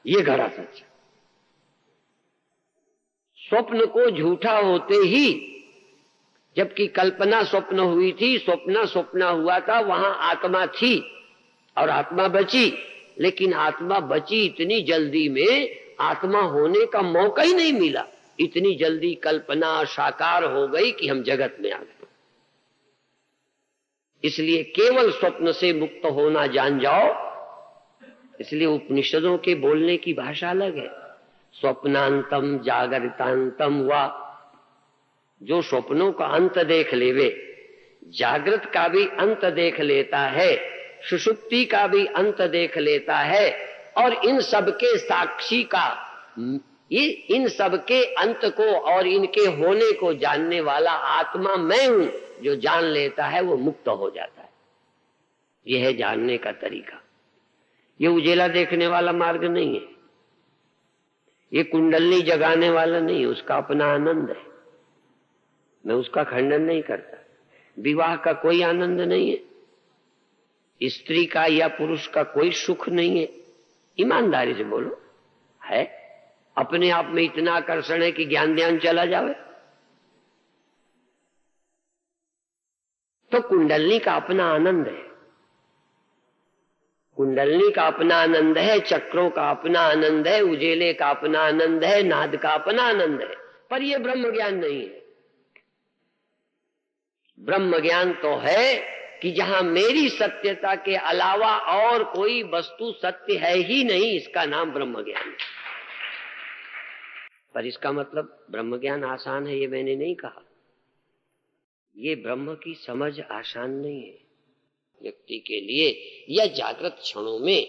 ये घड़ा सच्चा। स्वप्न को झूठा होते ही, जबकि कल्पना स्वप्न हुई थी, स्वप्न हुआ था, वहां आत्मा थी और आत्मा बची। लेकिन आत्मा बची इतनी जल्दी में, आत्मा होने का मौका ही नहीं मिला। इतनी जल्दी कल्पना साकार हो गई कि हम जगत में आ गए। इसलिए केवल स्वप्न से मुक्त होना जान जाओ। इसलिए उपनिषदों के बोलने की भाषा अलग है। स्वप्नांतम जागृतांतम वा, जो स्वप्नों का अंत देख लेवे, जागृत का भी अंत देख लेता है, सुषुप्ति का भी अंत देख लेता है, और इन सब के साक्षी का, इन सब के अंत को और इनके होने को जानने वाला आत्मा मैं हूं, जो जान लेता है वो मुक्त हो जाता है। यह है जानने का तरीका। ये उजेला देखने वाला मार्ग नहीं है, ये कुंडलनी जगाने वाला नहीं है, उसका अपना आनंद है। मैं उसका खंडन नहीं करता। विवाह का कोई आनंद नहीं है, स्त्री का या पुरुष का कोई सुख नहीं है। ईमानदारी से बोलो, है? अपने आप में इतना आकर्षण है कि ज्ञान ध्यान चला जावे। तो कुंडलनी का अपना आनंद है, कुंडलनी का अपना आनंद है, चक्रों का अपना आनंद है, उजेले का अपना आनंद है, नाद का अपना आनंद है। पर यह ब्रह्म ज्ञान नहीं है। ब्रह्म ज्ञान तो है कि जहां मेरी सत्यता के अलावा और कोई वस्तु सत्य है ही नहीं, इसका नाम ब्रह्म ज्ञान है। पर इसका मतलब ब्रह्म ज्ञान आसान है, ये मैंने नहीं कहा। ये ब्रह्म की समझ आसान नहीं है व्यक्ति के लिए। या जागृत क्षणों में,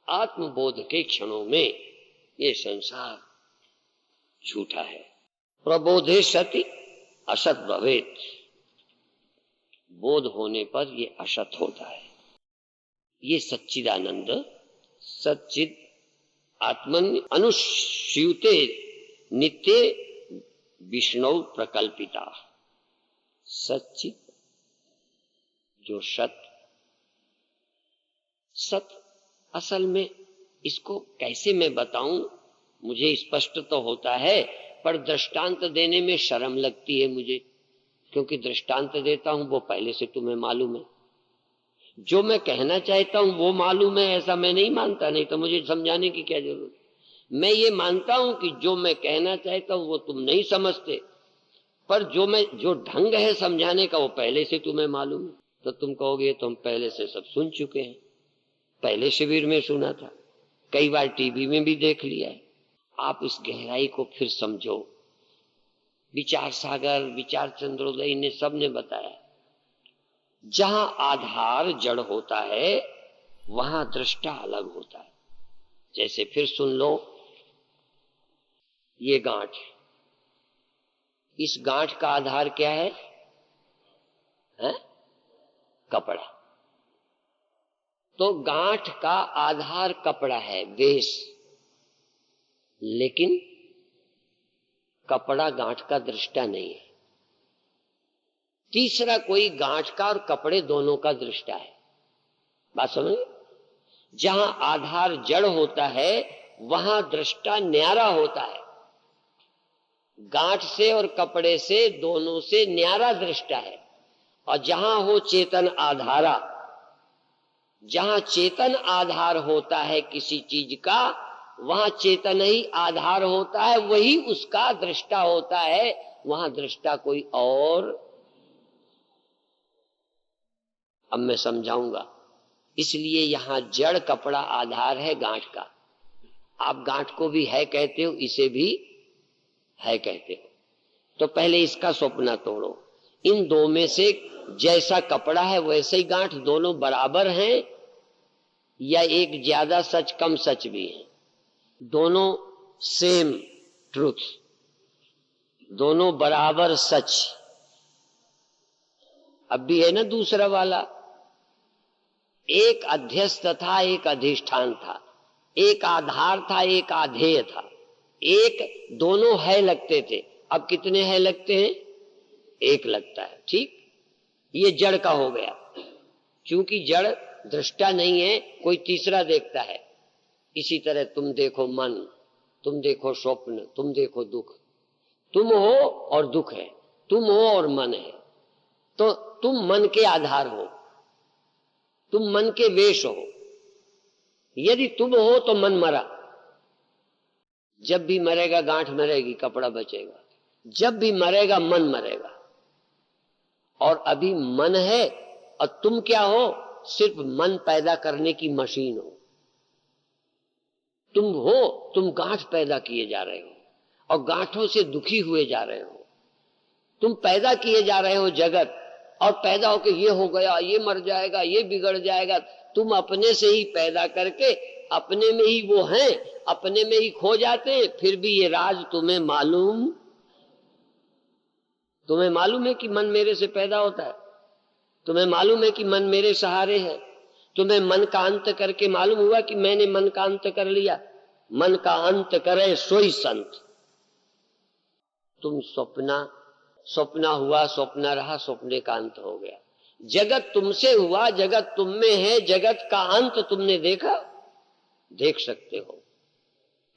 आत्मबोध के क्षणों में ये संसार झूठा है। प्रबोधे सति असत भवेत, बोध होने पर ये असत होता है। ये सच्चिदानंद, सच्चिद आत्मन अनुस्यूते नित्य विष्णु प्रकल्पिता। सच्चिद जो सत असल में इसको कैसे मैं बताऊं, मुझे स्पष्ट तो होता है, पर दृष्टांत देने में शर्म लगती है मुझे, क्योंकि दृष्टांत देता हूं वो पहले से तुम्हें मालूम है। जो मैं कहना चाहता हूं वो मालूम है ऐसा मैं नहीं मानता, नहीं तो मुझे समझाने की क्या जरूरत। मैं ये मानता हूं कि जो मैं कहना चाहता हूं वो तुम नहीं समझते, पर जो ढंग है समझाने का वो पहले से तुम्हें मालूम है। तो तुम कहोगे तो हम पहले से सब सुन चुके हैं, पहले शिविर में सुना था, कई बार टीवी में भी देख लिया है। आप इस गहराई को फिर समझो। विचार सागर, विचार चंद्रोदय ने सबने बताया, जहां आधार जड़ होता है वहां दृष्टा अलग होता है। जैसे फिर सुन लो, ये गांठ, इस गांठ का आधार क्या है? कपड़ा। तो गांठ का आधार कपड़ा है, बेस, लेकिन कपड़ा गांठ का दृष्टा नहीं है। तीसरा कोई गांठ का और कपड़े दोनों का दृष्टा है। बात समझ? जहां आधार जड़ होता है वहां दृष्टा न्यारा होता है। गांठ से और कपड़े से, दोनों से न्यारा दृष्टा है। और जहां हो चेतन आधारा, जहां चेतन आधार होता है किसी चीज का, वहां चेतन ही आधार होता है, वही उसका दृष्टा होता है। वहां दृष्टा कोई और। अब मैं समझाऊंगा। इसलिए यहां जड़ कपड़ा आधार है गांठ का। आप गांठ को भी है कहते हो, इसे भी है कहते हो। तो पहले इसका स्वप्न तोड़ो। इन दो में से जैसा कपड़ा है वैसे ही गांठ, दोनों बराबर हैं या एक ज्यादा सच कम सच भी है? दोनों सेम ट्रूथ, दोनों बराबर सच। अब भी है ना दूसरा वाला, एक अध्यस्त था एक अधिष्ठान था, एक आधार था एक आधेय था, एक दोनों है लगते थे, अब कितने है लगते हैं? एक लगता है। ठीक, ये जड़ का हो गया। क्योंकि जड़ दृष्टा नहीं है, कोई तीसरा देखता है। इसी तरह तुम देखो मन, तुम देखो स्वप्न, तुम देखो दुख। तुम हो और दुख है, तुम हो और मन है। तो तुम मन के आधार हो, तुम मन के वेश हो। यदि तुम हो तो मन मरा। जब भी मरेगा गांठ मरेगी, कपड़ा बचेगा। जब भी मरेगा मन मरेगा। और अभी मन है और तुम क्या हो? सिर्फ मन पैदा करने की मशीन हो। तुम हो, तुम गांठ पैदा किए जा रहे हो और गांठों से दुखी हुए जा रहे हो। तुम पैदा किए जा रहे हो जगत, और पैदा होके ये हो गया, ये मर जाएगा, ये बिगड़ जाएगा। तुम अपने से ही पैदा करके अपने में ही वो हैं, अपने में ही खो जाते हैं। फिर भी ये राज तुम्हें मालूम है कि मन मेरे से पैदा होता है। तुम्हें मालूम है कि मन मेरे सहारे है। तुम्हें मन का अंत करके मालूम हुआ कि मैंने मन का अंत कर लिया। मन का अंत करे सोई संत। तुम स्वप्ना हुआ, स्वप्न रहा, स्वप्ने का अंत हो गया। जगत तुमसे हुआ, जगत तुम में है, जगत का अंत तुमने देखा? देख सकते हो।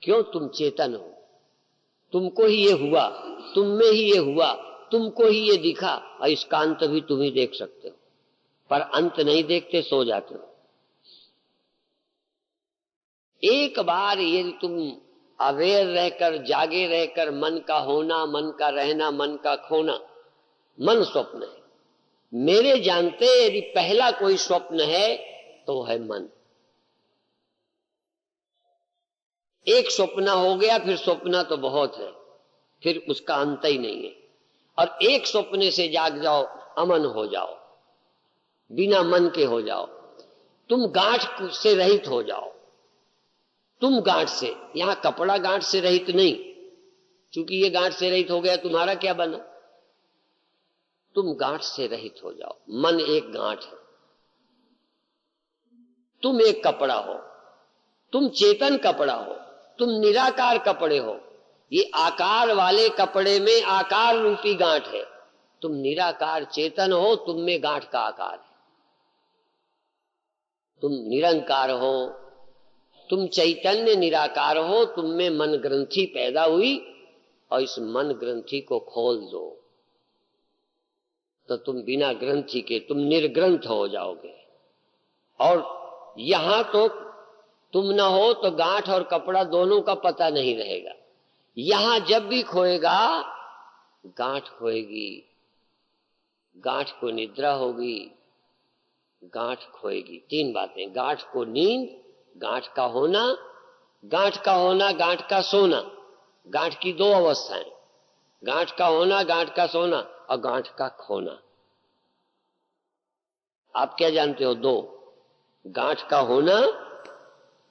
क्यों? तुम चेतन हो, तुमको ही ये हुआ, तुम में ही ये हुआ, तुमको ही ये दिखा, और इसका अंत भी तुम ही देख सकते हो। पर अंत नहीं देखते, सो जाते हो। एक बार ये तुम अवेयर रहकर, जागे रहकर, मन का होना, मन का रहना, मन का खोना, मन स्वप्न है। मेरे जानते यदि पहला कोई स्वप्न है तो है मन। एक स्वप्न हो गया, फिर स्वप्न तो बहुत है, फिर उसका अंत ही नहीं है। और एक स्वप्ने से जाग जाओ, अमन हो जाओ, बिना मन के हो जाओ। तुम गांठ से रहित हो जाओ। तुम गांठ से, यहां कपड़ा गांठ से रहित नहीं, क्योंकि ये गांठ से रहित हो गया, तुम्हारा क्या बना? तुम गांठ से रहित हो जाओ। मन एक गांठ है, तुम एक कपड़ा हो, तुम चेतन कपड़ा हो, तुम निराकार कपड़े हो। ये आकार वाले कपड़े में आकार रूपी गांठ है। तुम निराकार चेतन हो, तुम में गांठ का आकार है। तुम निरंकार हो, तुम चैतन्य निराकार हो, तुम में मन ग्रंथि पैदा हुई, और इस मन ग्रंथि को खोल दो तो तुम बिना ग्रंथि के तुम निर्ग्रंथ हो जाओगे। और यहां तो तुम न हो तो गांठ और कपड़ा दोनों का पता नहीं रहेगा। यहां जब भी खोएगा, गांठ खोएगी, गांठ को निद्रा होगी, गांठ खोएगी। तीन बातें, गांठ को नींद, गांठ का होना, गांठ का सोना। गांठ की दो अवस्थाएं, गांठ का होना, गांठ का सोना, और गांठ का खोना। आप क्या जानते हो? दो, गांठ का होना,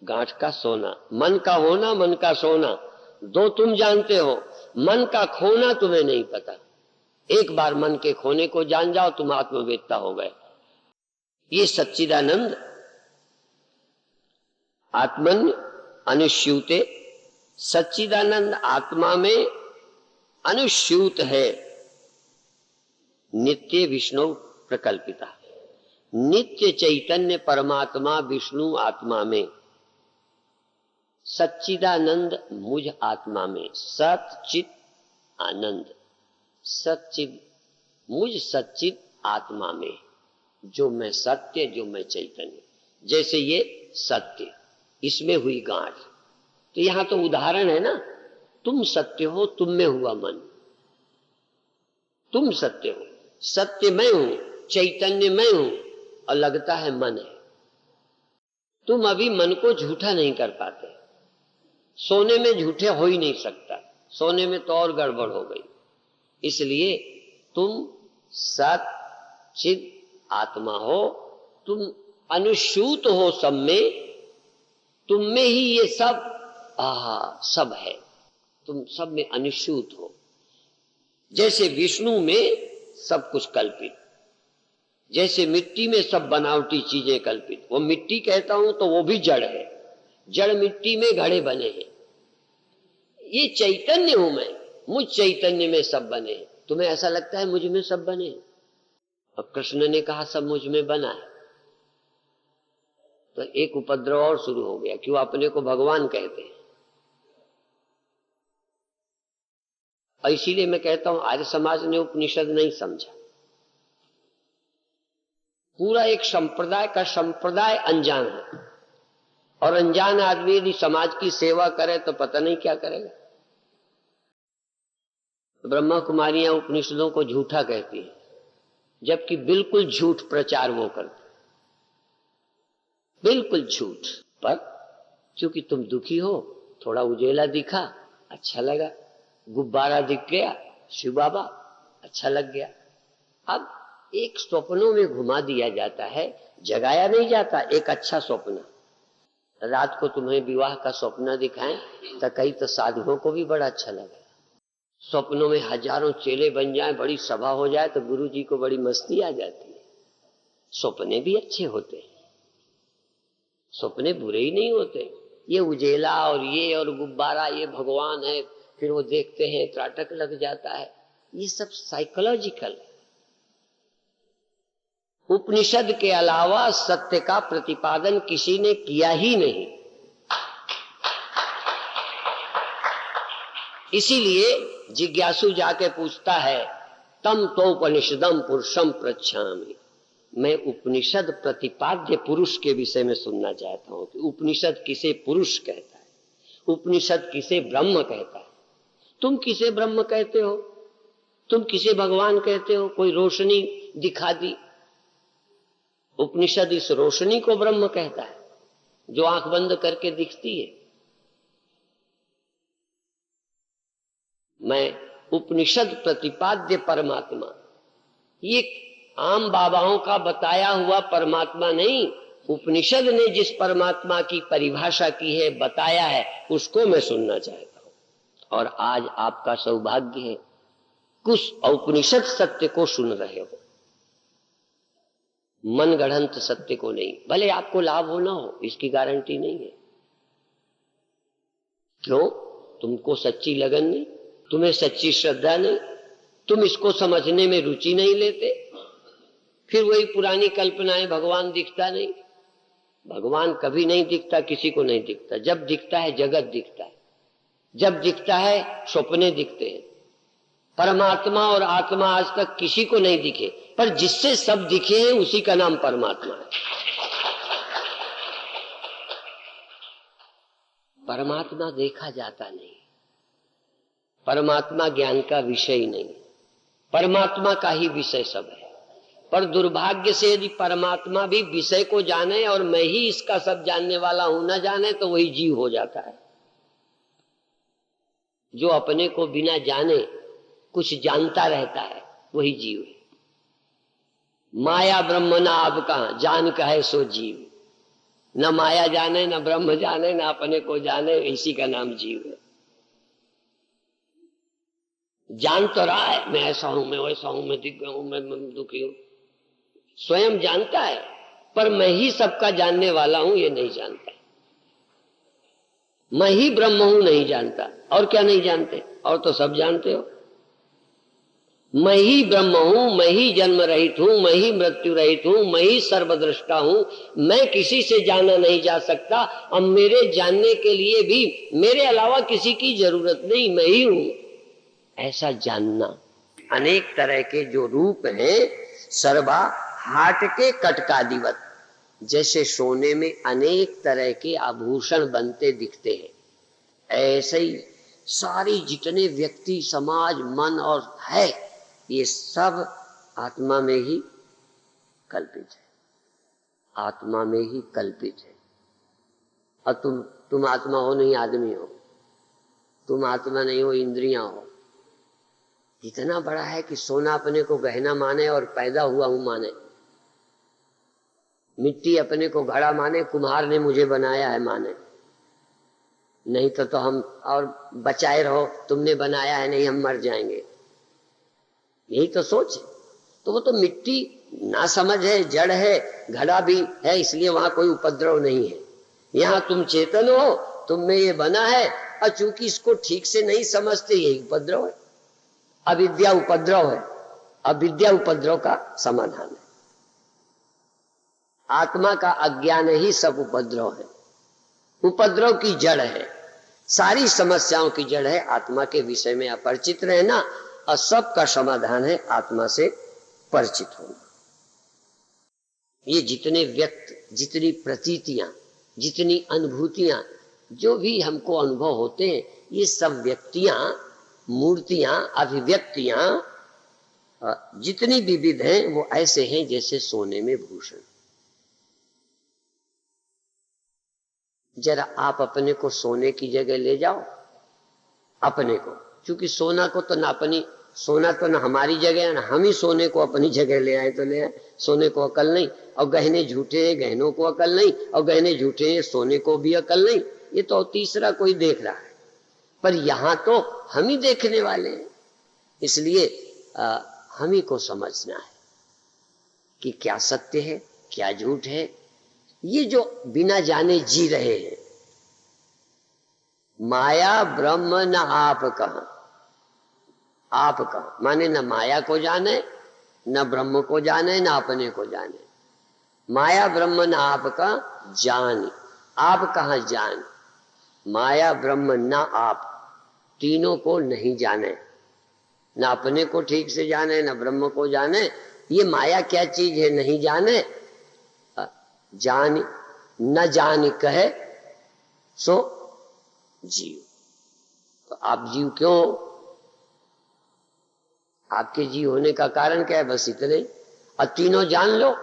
गांठ का सोना। मन का होना, मन का सोना, दो तुम जानते हो। मन का खोना तुम्हें नहीं पता। एक बार मन के खोने को जान जाओ, तुम आत्मवेत्ता हो गए। ये सच्चिदानंद आत्मन अनुस्यूते, सच्चिदानंद आत्मा में अनुस्यूत है। नित्य विष्णु प्रकल्पिता, नित्य चैतन्य परमात्मा विष्णु आत्मा में, सच्चिदानंद मुझ आत्मा में। सच्चित आनंद, सच्चिद मुझ सच्चित आत्मा में, जो मैं सत्य, जो मैं चैतन्य। जैसे ये सत्य, इसमें हुई गांठ। तो यहां तो उदाहरण है ना, तुम सत्य हो, तुम में हुआ मन। तुम सत्य हो, सत्य मैं हूं, चैतन्य मैं हूं, और लगता है मन है। तुम अभी मन को झूठा नहीं कर पाते। सोने में झूठे हो ही नहीं सकता, सोने में तो और गड़बड़ हो गई। इसलिए तुम सत चिद आत्मा हो, तुम अनुसूत हो सब में, तुम में ही ये सब सब है, तुम सब में अनुसूत हो। जैसे विष्णु में सब कुछ कल्पित, जैसे मिट्टी में सब बनावटी चीजें कल्पित। वो मिट्टी कहता हूं तो वो भी जड़ है, जड़ मिट्टी में घड़े बने हैं। ये चैतन्य हूं मैं, मुझ चैतन्य में सब बने हैं। तुम्हें ऐसा लगता है मुझ में सब बने हैं? अब कृष्ण ने कहा सब मुझ में बना है, तो एक उपद्रव और शुरू हो गया। क्यों अपने को भगवान कहते हैं। और इसीलिए मैं कहता हूं आर्य समाज ने उपनिषद नहीं समझा। पूरा एक संप्रदाय का संप्रदाय अनजान है, और अनजान आदमी यदि समाज की सेवा करे तो पता नहीं क्या करेगा। ब्रह्मा कुमारियां उपनिषदों को झूठा कहती है, जबकि बिल्कुल झूठ प्रचार वो करते, बिल्कुल झूठ। पर क्योंकि तुम दुखी हो, थोड़ा उजेला दिखा, अच्छा लगा, गुब्बारा दिख गया, शिव बाबा, अच्छा लग गया। अब एक स्वप्नों में घुमा दिया जाता है, जगाया नहीं जाता। एक अच्छा स्वप्न, रात को तुम्हें विवाह का स्वप्न दिखाएं तो कई तो साधुओं को भी बड़ा अच्छा लगे। स्वप्नों में हजारों चेले बन जाएं, बड़ी सभा हो जाए तो गुरु जी को बड़ी मस्ती आ जाती है। सपने भी अच्छे होते हैं, सपने बुरे ही नहीं होते। ये उजेला और गुब्बारा, ये भगवान है, फिर वो देखते हैं त्राटक लग जाता है, ये सब साइकोलॉजिकल। उपनिषद के अलावा सत्य का प्रतिपादन किसी ने किया ही नहीं। इसीलिए जिज्ञासु जाके पूछता है, तम तो उपनिषदम पुरुषम पृच्छामि। मैं उपनिषद प्रतिपाद्य पुरुष के विषय में सुनना चाहता हूं कि उपनिषद किसे पुरुष कहता है, उपनिषद किसे ब्रह्म कहता है। तुम किसे ब्रह्म कहते हो, तुम किसे भगवान कहते हो? कोई रोशनी दिखा दी, उपनिषद इस रोशनी को ब्रह्म कहता है जो आंख बंद करके दिखती है। मैं उपनिषद प्रतिपाद्य परमात्मा, ये आम बाबाओं का बताया हुआ परमात्मा नहीं, उपनिषद ने जिस परमात्मा की परिभाषा की है, बताया है, उसको मैं सुनना चाहता हूं। और आज आपका सौभाग्य है, कुछ उपनिषद सत्य को सुन रहे हो, मन गढ़ंत सत्य को नहीं। भले आपको लाभ हो ना हो, इसकी गारंटी नहीं है। क्यों? तुमको सच्ची लगन नहीं, तुम्हें सच्ची श्रद्धा नहीं, तुम इसको समझने में रुचि नहीं लेते। फिर वही पुरानी कल्पनाएं, भगवान दिखता नहीं। भगवान कभी नहीं दिखता, किसी को नहीं दिखता। जब दिखता है जगत दिखता है, जब दिखता है सपने दिखते हैं। परमात्मा और आत्मा आज तक किसी को नहीं दिखे, पर जिससे सब दिखे हैं उसी का नाम परमात्मा है। परमात्मा देखा जाता नहीं, परमात्मा ज्ञान का विषय ही नहीं, परमात्मा का ही विषय सब है। पर दुर्भाग्य से यदि परमात्मा भी विषय को जाने और मैं ही इसका सब जानने वाला हूं न जाने, तो वही जीव हो जाता है। जो अपने को बिना जाने कुछ जानता रहता है, वही जीव है। माया ब्रह्म न अब कहां, जान कहे सो जीव। न माया जाने, न ब्रह्म जाने, न अपने को जाने, इसी का नाम जीव है। जान तो रहा है, मैं ऐसा हूं, मैं वैसा हूं, मैं दिख गया हूं, मैं दुखी हूं, स्वयं जानता है, पर मैं ही सबका जानने वाला हूं ये नहीं जानता। मैं ही ब्रह्म हूं नहीं जानता। और क्या नहीं जानते? और तो सब जानते हो। मैं ही ब्रह्म हूं, मैं ही जन्म रहित हूं, मैं ही मृत्यु रहित हूं, मैं ही सर्वदृष्टा हूं, मैं किसी से जाना नहीं जा सकता। अब मेरे जानने के लिए भी मेरे अलावा किसी की जरूरत नहीं, मैं ही हूं, ऐसा जानना। अनेक तरह के जो रूप हैं, सर्वा हाट के कटकादिवत, जैसे सोने में अनेक तरह के आभूषण बनते दिखते हैं, ऐसे ही सारी जितने व्यक्ति, समाज, मन और है, ये सब आत्मा में ही कल्पित है, आत्मा में ही कल्पित है। और तुम आत्मा हो नहीं, आदमी हो। तुम आत्मा नहीं हो, इंद्रियां हो। इतना बड़ा है कि सोना अपने को गहना माने और पैदा हुआ हूं माने, मिट्टी अपने को घड़ा माने, कुम्हार ने मुझे बनाया है माने। नहीं तो हम और बचाए रहो, तुमने बनाया है, नहीं हम मर जाएंगे। यही तो सोच है। तो वो तो मिट्टी ना समझ है, जड़ है, घड़ा भी है, इसलिए वहां कोई उपद्रव नहीं है। यहाँ तुम चेतन हो, तुम में ये बना है, और चूंकि इसको ठीक से नहीं समझते, यही उपद्रव है। अविद्या उपद्रव है, अविद्या उपद्रव का समाधान है। आत्मा का अज्ञान ही सब उपद्रव है, उपद्रव की जड़ है, सारी समस्याओं की जड़ है आत्मा के विषय में अपरिचित रहना, और सबका समाधान है आत्मा से परिचित होना। ये जितने व्यक्त, जितनी प्रतीतियां, जितनी अनुभूतियां, जो भी हमको अनुभव होते हैं, ये सब व्यक्तियां, मूर्तियां, अभिव्यक्तियां जितनी विविध हैं, वो ऐसे हैं जैसे सोने में भूषण। जरा आप अपने को सोने की जगह ले जाओ, अपने को, क्योंकि सोना को तो ना अपनी, सोना तो ना हमारी जगह है, ना हम ही सोने को अपनी जगह ले आए तो ले आए। सोने को अकल नहीं, और गहने झूठे हैं, गहनों को अकल नहीं, और गहने झूठे हैं, सोने को भी अकल नहीं। ये तो तीसरा कोई देख रहा है, पर यहां तो हम ही देखने वाले हैं। इसलिए हम ही को समझना है कि क्या सत्य है, क्या झूठ है। ये जो बिना जाने जी रहे हैं, माया ब्रह्म न आप कहां, आप कहां माने न माया को जाने, न ब्रह्म को जाने, न अपने को जाने। माया ब्रह्म न आप का जान, आप कहां जान। माया ब्रह्म न आप, तीनों को नहीं जाने, न अपने को ठीक से जाने, न ब्रह्म को जाने। ये माया क्या चीज है नहीं जाने। जान न जान कहे सो जीव। तो आप जीव क्यों? आपके जीव होने का कारण क्या है? बस इतने। और तीनों जान लो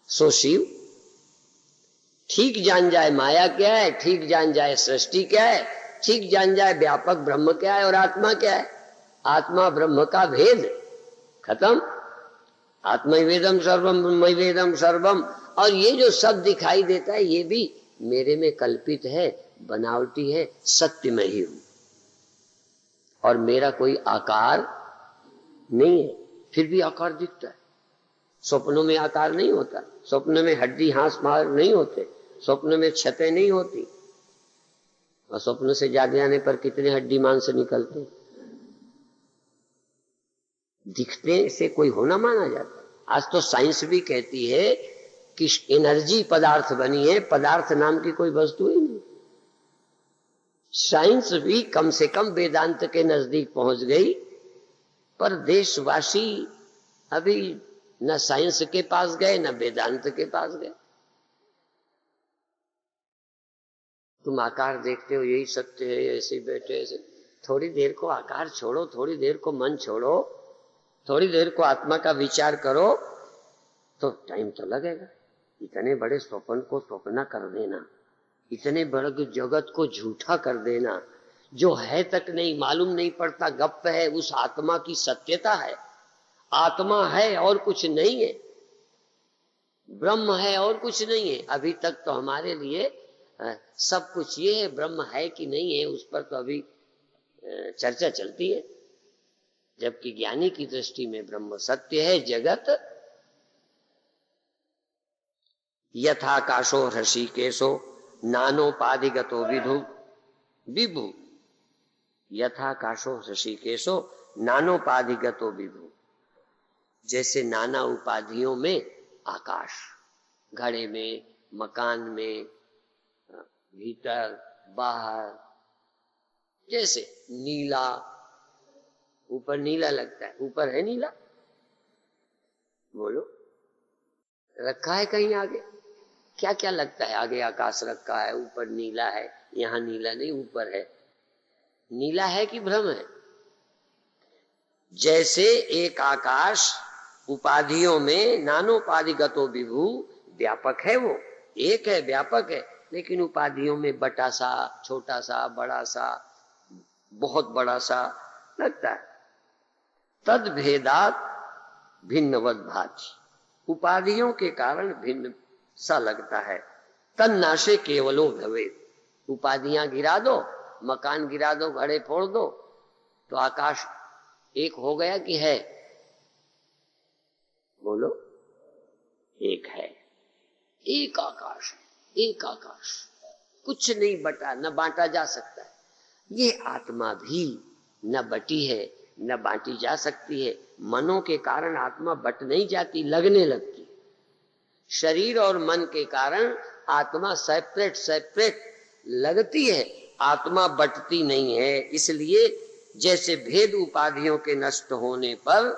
सो शिव। ठीक जान जाए माया क्या है, ठीक जान जाए सृष्टि क्या है, ठीक जान जाए व्यापक ब्रह्म क्या है और आत्मा क्या है। आत्मा ब्रह्म का भेद खत्म। आत्मवेदम सर्वम ब्रह्मवेदम सर्वम। और ये जो सब दिखाई देता है, ये भी मेरे में कल्पित है, बनावटी है, सत्य में ही हूं। और मेरा कोई आकार नहीं है, फिर भी आकार दिखता है। स्वप्नों में आकार नहीं होता, स्वप्न में हड्डी हाथ मार नहीं होते, स्वप्न में छतें नहीं होती, और स्वप्न से जाग जाने पर कितने हड्डी मांस निकलते। दिखते से कोई होना माना जाता है। आज तो साइंस भी कहती है कि एनर्जी पदार्थ बनी है, पदार्थ नाम की कोई वस्तु ही नहीं। साइंस भी कम से कम वेदांत के नजदीक पहुंच गई, पर देशवासी अभी न साइंस के पास गए, न वेदांत के पास गए। तुम आकार देखते हो, यही सत्य है, ऐसे बैठे ऐसे। थोड़ी देर को आकार छोड़ो, थोड़ी देर को मन छोड़ो, थोड़ी देर को आत्मा का विचार करो, तो टाइम तो लगेगा। इतने बड़े स्वप्न को स्वप्न कर देना, इतने बड़े जगत को झूठा कर देना, जो है तक नहीं, मालूम नहीं पड़ता, गप है, उस आत्मा की सत्यता है। आत्मा है और कुछ नहीं है, ब्रह्म है और कुछ नहीं है। अभी तक तो हमारे लिए सब कुछ ये है, ब्रह्म है कि नहीं है उस पर तो अभी चर्चा चलती है। जबकि ज्ञानी की दृष्टि में ब्रह्म सत्य है। जगत यथाकाशो ऋषिकेशो नानोपाधिगतो विभु विभु। यथाकाशो ऋषिकेशो नानोपाधिगतो विभु। जैसे नाना उपाधियों में आकाश, घड़े में, मकान में, भीतर बाहर, जैसे नीला, ऊपर नीला लगता है, ऊपर है नीला, बोलो रखा है कहीं आगे? क्या क्या लगता है? आगे आकाश रखा है, ऊपर नीला है, यहां नीला नहीं, ऊपर है। नीला है कि भ्रम है? जैसे एक आकाश उपाधियों में नानोपाधिगतो विभु, व्यापक है, वो एक है, व्यापक है, लेकिन उपाधियों में बटा सा, छोटा सा, बड़ा सा, बहुत बड़ा सा लगता है। तद भेदात भिन्नवद भाति, उपाधियों के कारण भिन्न सा लगता है। तन्नाशे केवलो भवेत्, उपाधियां गिरा दो, मकान गिरा दो, घड़े फोड़ दो, तो आकाश एक हो गया कि है? बोलो, एक है, एक आकाश है, एक आकाश, कुछ नहीं बटा न बांटा जा सकता है। ये आत्मा भी न बटी है न बांटी जा सकती है। मनों के कारण आत्मा बट नहीं जाती, लगने लगती। शरीर और मन के कारण आत्मा सेपरेट सेपरेट लगती है, आत्मा बटती नहीं है। इसलिए जैसे भेद उपाधियों के नष्ट होने पर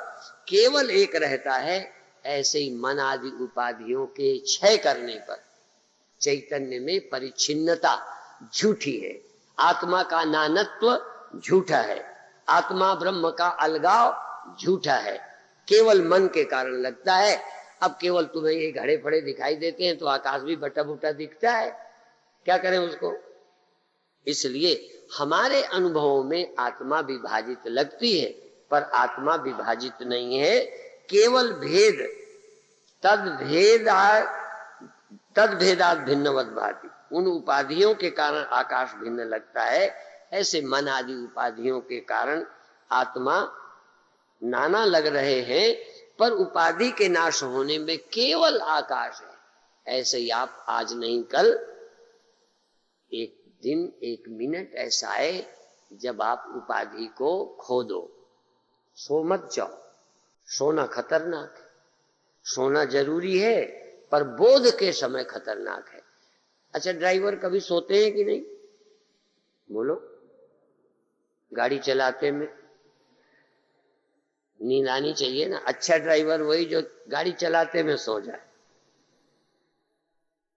केवल एक रहता है, ऐसे ही मन आदि उपाधियों के क्षय करने पर चैतन्य में परिच्छिन्नता झूठी है। आत्मा का नानत्व झूठा है, आत्मा ब्रह्म का अलगाव झूठा है। केवल मन के कारण लगता है। अब केवल तुम्हें ये घड़े फड़े दिखाई देते हैं तो आकाश भी बटा बुटा दिखता है, क्या करें उसको? इसलिए हमारे अनुभवों में आत्मा विभाजित लगती है, पर आत्मा विभाजित नहीं है। केवल भेद, तद भेदात भिन्नवद भाति, उन उपाधियों के कारण आकाश भिन्न लगता है। ऐसे मन आदि उपाधियों के कारण आत्मा नाना लग रहे हैं, पर उपाधि के नाश होने में केवल आकाश है। ऐसे ही आप आज नहीं कल एक दिन एक मिनट ऐसा आए जब आप उपाधि को खो दो। सो मत जाओ, सोना खतरनाक है, सोना जरूरी है पर बोध के समय खतरनाक है। अच्छा, ड्राइवर कभी सोते हैं कि नहीं? बोलो, गाड़ी चलाते में नींद आनी चाहिए ना। अच्छा ड्राइवर वही जो गाड़ी चलाते में सो जाए।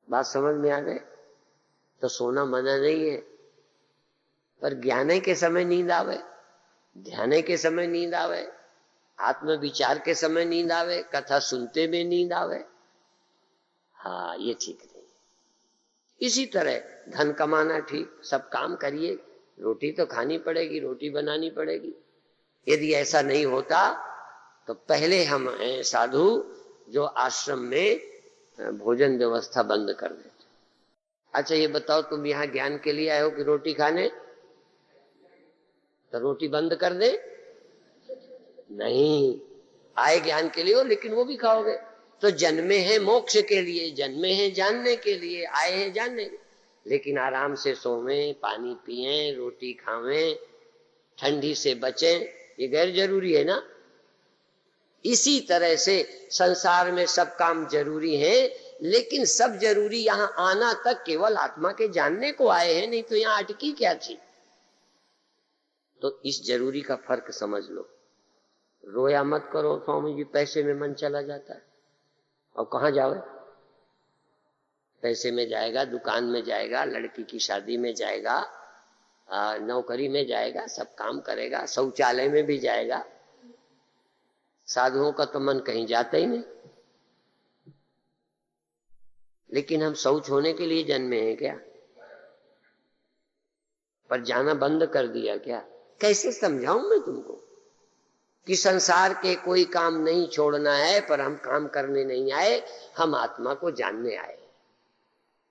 बात समझ में आ गई? तो सोना मना नहीं है, पर ज्ञाने के समय नींद आवे, ध्यान के समय नींद आवे, आत्म विचार के समय नींद आवे, कथा सुनते में नींद आवे, हाँ ये ठीक नहीं। इसी तरह धन कमाना ठीक, सब काम करिए, रोटी तो खानी पड़ेगी, रोटी बनानी पड़ेगी। यदि ऐसा नहीं होता तो पहले हम हैं साधु जो आश्रम में भोजन व्यवस्था बंद कर देते। अच्छा ये बताओ, तुम यहाँ ज्ञान के लिए आए हो कि रोटी खाने? तो रोटी बंद कर दे? नहीं, आए ज्ञान के लिए हो, लेकिन वो भी खाओगे। तो जन्मे हैं मोक्ष के लिए, जन्मे हैं जानने के लिए, आए हैं जानने, लेकिन आराम से सोवें, पानी पिएं, रोटी खावें, ठंडी से बचें, ये गैर जरूरी है ना। इसी तरह से संसार में सब काम जरूरी है, लेकिन सब जरूरी यहाँ आना तक केवल आत्मा के जानने को आए हैं, नहीं तो यहाँ अटकी क्या थी। तो इस जरूरी का फर्क समझ लो। रोया मत करो स्वामी जी, पैसे में मन चला जाता है। और कहाँ जाओ? पैसे में जाएगा, दुकान में जाएगा, लड़की की शादी में जाएगा, नौकरी में जाएगा, सब काम करेगा, शौचालय में भी जाएगा। साधुओं का तो मन कहीं जाता ही नहीं। लेकिन हम शौच होने के लिए जन्मे हैं क्या? पर जाना बंद कर दिया क्या? कैसे समझाऊं मैं तुमको कि संसार के कोई काम नहीं छोड़ना है, पर हम काम करने नहीं आए, हम आत्मा को जानने आए।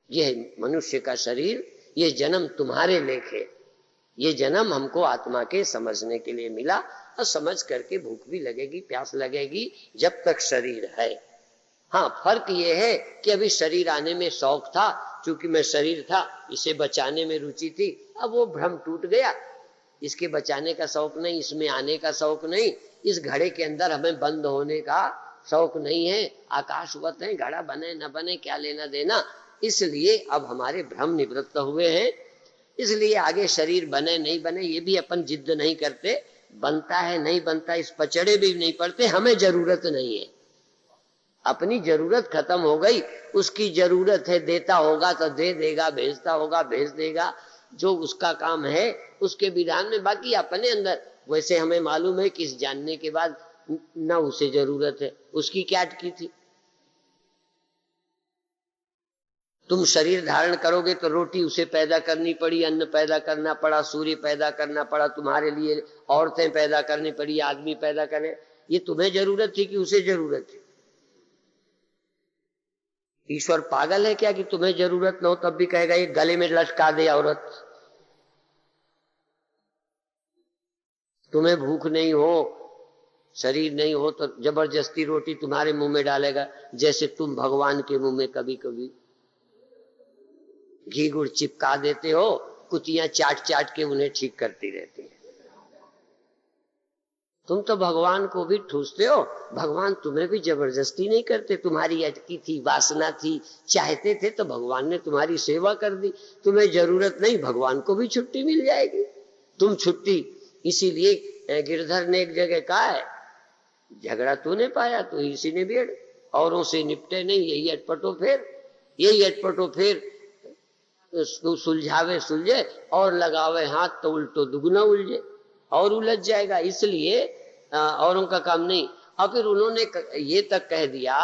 यह मनुष्य का शरीर, ये जन्म तुम्हारे लेखे, ये जन्म हमको आत्मा के समझने के लिए मिला। और समझ करके भूख भी लगेगी, प्यास लगेगी, जब तक शरीर है। हाँ, फर्क ये है कि अभी शरीर आने में शौक था, चूंकि मैं शरीर था, इसे बचाने में रुचि थी, अब वो भ्रम टूट गया। इसके बचाने का शौक नहीं, इसमें आने का शौक नहीं, इस घड़े के अंदर हमें बंद होने का शौक नहीं है। आकाशवत है, घड़ा बने न बने क्या लेना देना। इसलिए अब हमारे भ्रम निवृत्त हुए हैं। इसलिए आगे शरीर बने नहीं बने ये भी अपन जिद नहीं करते, बनता है नहीं बनता इस पचड़े भी नहीं पड़ते, हमें जरूरत नहीं है। अपनी जरूरत खत्म हो गई, उसकी जरूरत है, देता होगा तो दे देगा, भेजता होगा भेज देगा, जो उसका काम है उसके विधान में। बाकी अपने अंदर वैसे हमें मालूम है कि इस जानने के बाद न उसे जरूरत है, उसकी क्या अटकी थी। तुम शरीर धारण करोगे तो रोटी उसे पैदा करनी पड़ी, अन्न पैदा करना पड़ा, सूर्य पैदा करना पड़ा तुम्हारे लिए, औरतें पैदा करनी पड़ी, आदमी पैदा करने। ये तुम्हें जरूरत थी कि उसे जरूरत थी? ईश्वर पागल है क्या कि तुम्हें जरूरत न हो तब भी कहेगा ये गले में लटका दे औरत? तुम्हें भूख नहीं हो, शरीर नहीं हो तो जबरदस्ती रोटी तुम्हारे मुंह में डालेगा, जैसे तुम भगवान के मुंह में कभी कभी घी गुड़ चिपका देते हो, कुतियां चाट चाट के उन्हें ठीक करती रहती है। तुम तो भगवान को भी ठूसते हो, भगवान तुम्हें भी जबरदस्ती नहीं करते, तुम्हारी अटकी थी, वासना थी, चाहते थे तो भगवान ने तुम्हारी सेवा कर दी। तुम्हें जरूरत नहीं, भगवान को भी छुट्टी मिल जाएगी, तुम छुट्टी। इसीलिए गिरधर ने एक जगह कहा है, झगड़ा तूने पाया तो इसी ने बेड़, औरों से निपटे नहीं, यही अटपटो फेर, यही अटपटो फेर, सुलझावे सुलझे और लगावे हाथ तो उल्टो दुगना उलझे, और उलझ जाएगा। इसलिए औरों का काम नहीं। और फिर उन्होंने ये तक कह दिया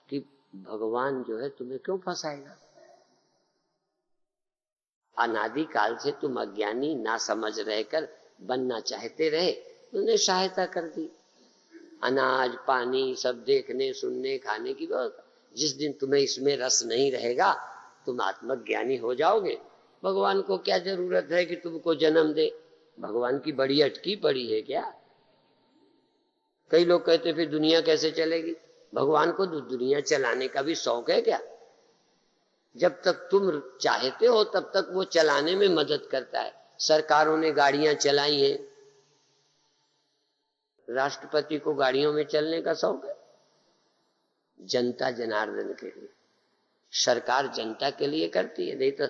कि भगवान जो है तुम्हें क्यों फंसाएगा, अनादि काल से तुम अज्ञानी ना समझ रहकर बनना चाहते रहे, उन्हें सहायता कर दी, अनाज पानी सब देखने सुनने खाने की व्यवस्था। जिस दिन तुम्हें इसमें रस नहीं रहेगा तुम आत्मज्ञानी हो जाओगे। भगवान को क्या जरूरत है कि तुमको जन्म दे? भगवान की बड़ी अटकी पड़ी है क्या? कई लोग कहते फिर दुनिया कैसे चलेगी? भगवान को दुनिया चलाने का भी शौक है क्या? जब तक तुम चाहते हो तब तक वो चलाने में मदद करता है। सरकारों ने गाड़ियां चलाई हैं, राष्ट्रपति को गाड़ियों में चलने का शौक है? जनता जनार्दन के लिए, सरकार जनता के लिए करती है। नहीं तो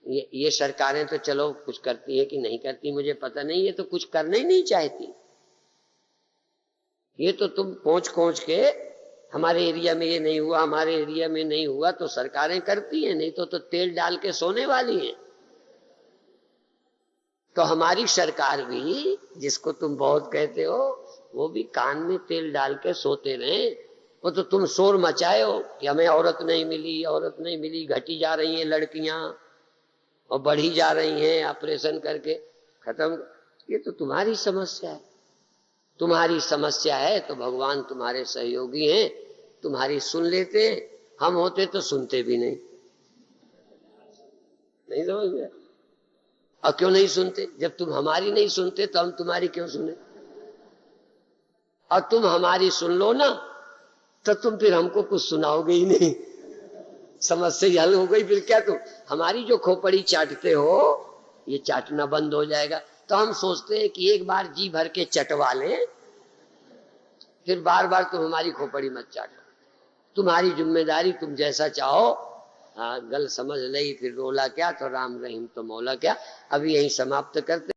ये सरकारें तो चलो कुछ करती है कि नहीं करती मुझे पता नहीं, ये तो कुछ करना ही नहीं चाहती। ये तो तुम खोज के हमारे एरिया में ये नहीं हुआ, हमारे एरिया में नहीं हुआ, तो सरकारें करती हैं, नहीं तो तेल डाल के सोने वाली हैं। तो हमारी सरकार भी, जिसको तुम बहुत कहते हो, वो भी कान में तेल डाल के सोते रहे। वो तो तुम शोर मचाए हो कि हमें औरत नहीं मिली, औरत नहीं मिली, घटी जा रही हैं लड़कियां और बढ़ी जा रही हैं, ऑपरेशन करके खत्म। ये तो तुम्हारी समस्या है, तुम्हारी समस्या है तो भगवान तुम्हारे सहयोगी हैं, तुम्हारी सुन लेते हैं। हम होते तो सुनते भी नहीं समझ गए? और क्यों नहीं सुनते? जब तुम हमारी नहीं सुनते तो हम तुम्हारी क्यों सुने? और तुम हमारी सुन लो ना तो तुम फिर हमको कुछ सुनाओगे ही नहीं, समस्या ही हल हो गई। फिर क्या तुम हमारी जो खोपड़ी चाटते हो ये चाटना बंद हो जाएगा। तो हम सोचते हैं कि एक बार जी भर के चटवा लें, फिर बार बार तुम हमारी खोपड़ी मत चाटो। तुम्हारी जिम्मेदारी, तुम जैसा चाहो। हाँ, गल समझ नहीं फिर रोला क्या, तो राम रहीम तो मौला क्या। अभी यही समाप्त करते।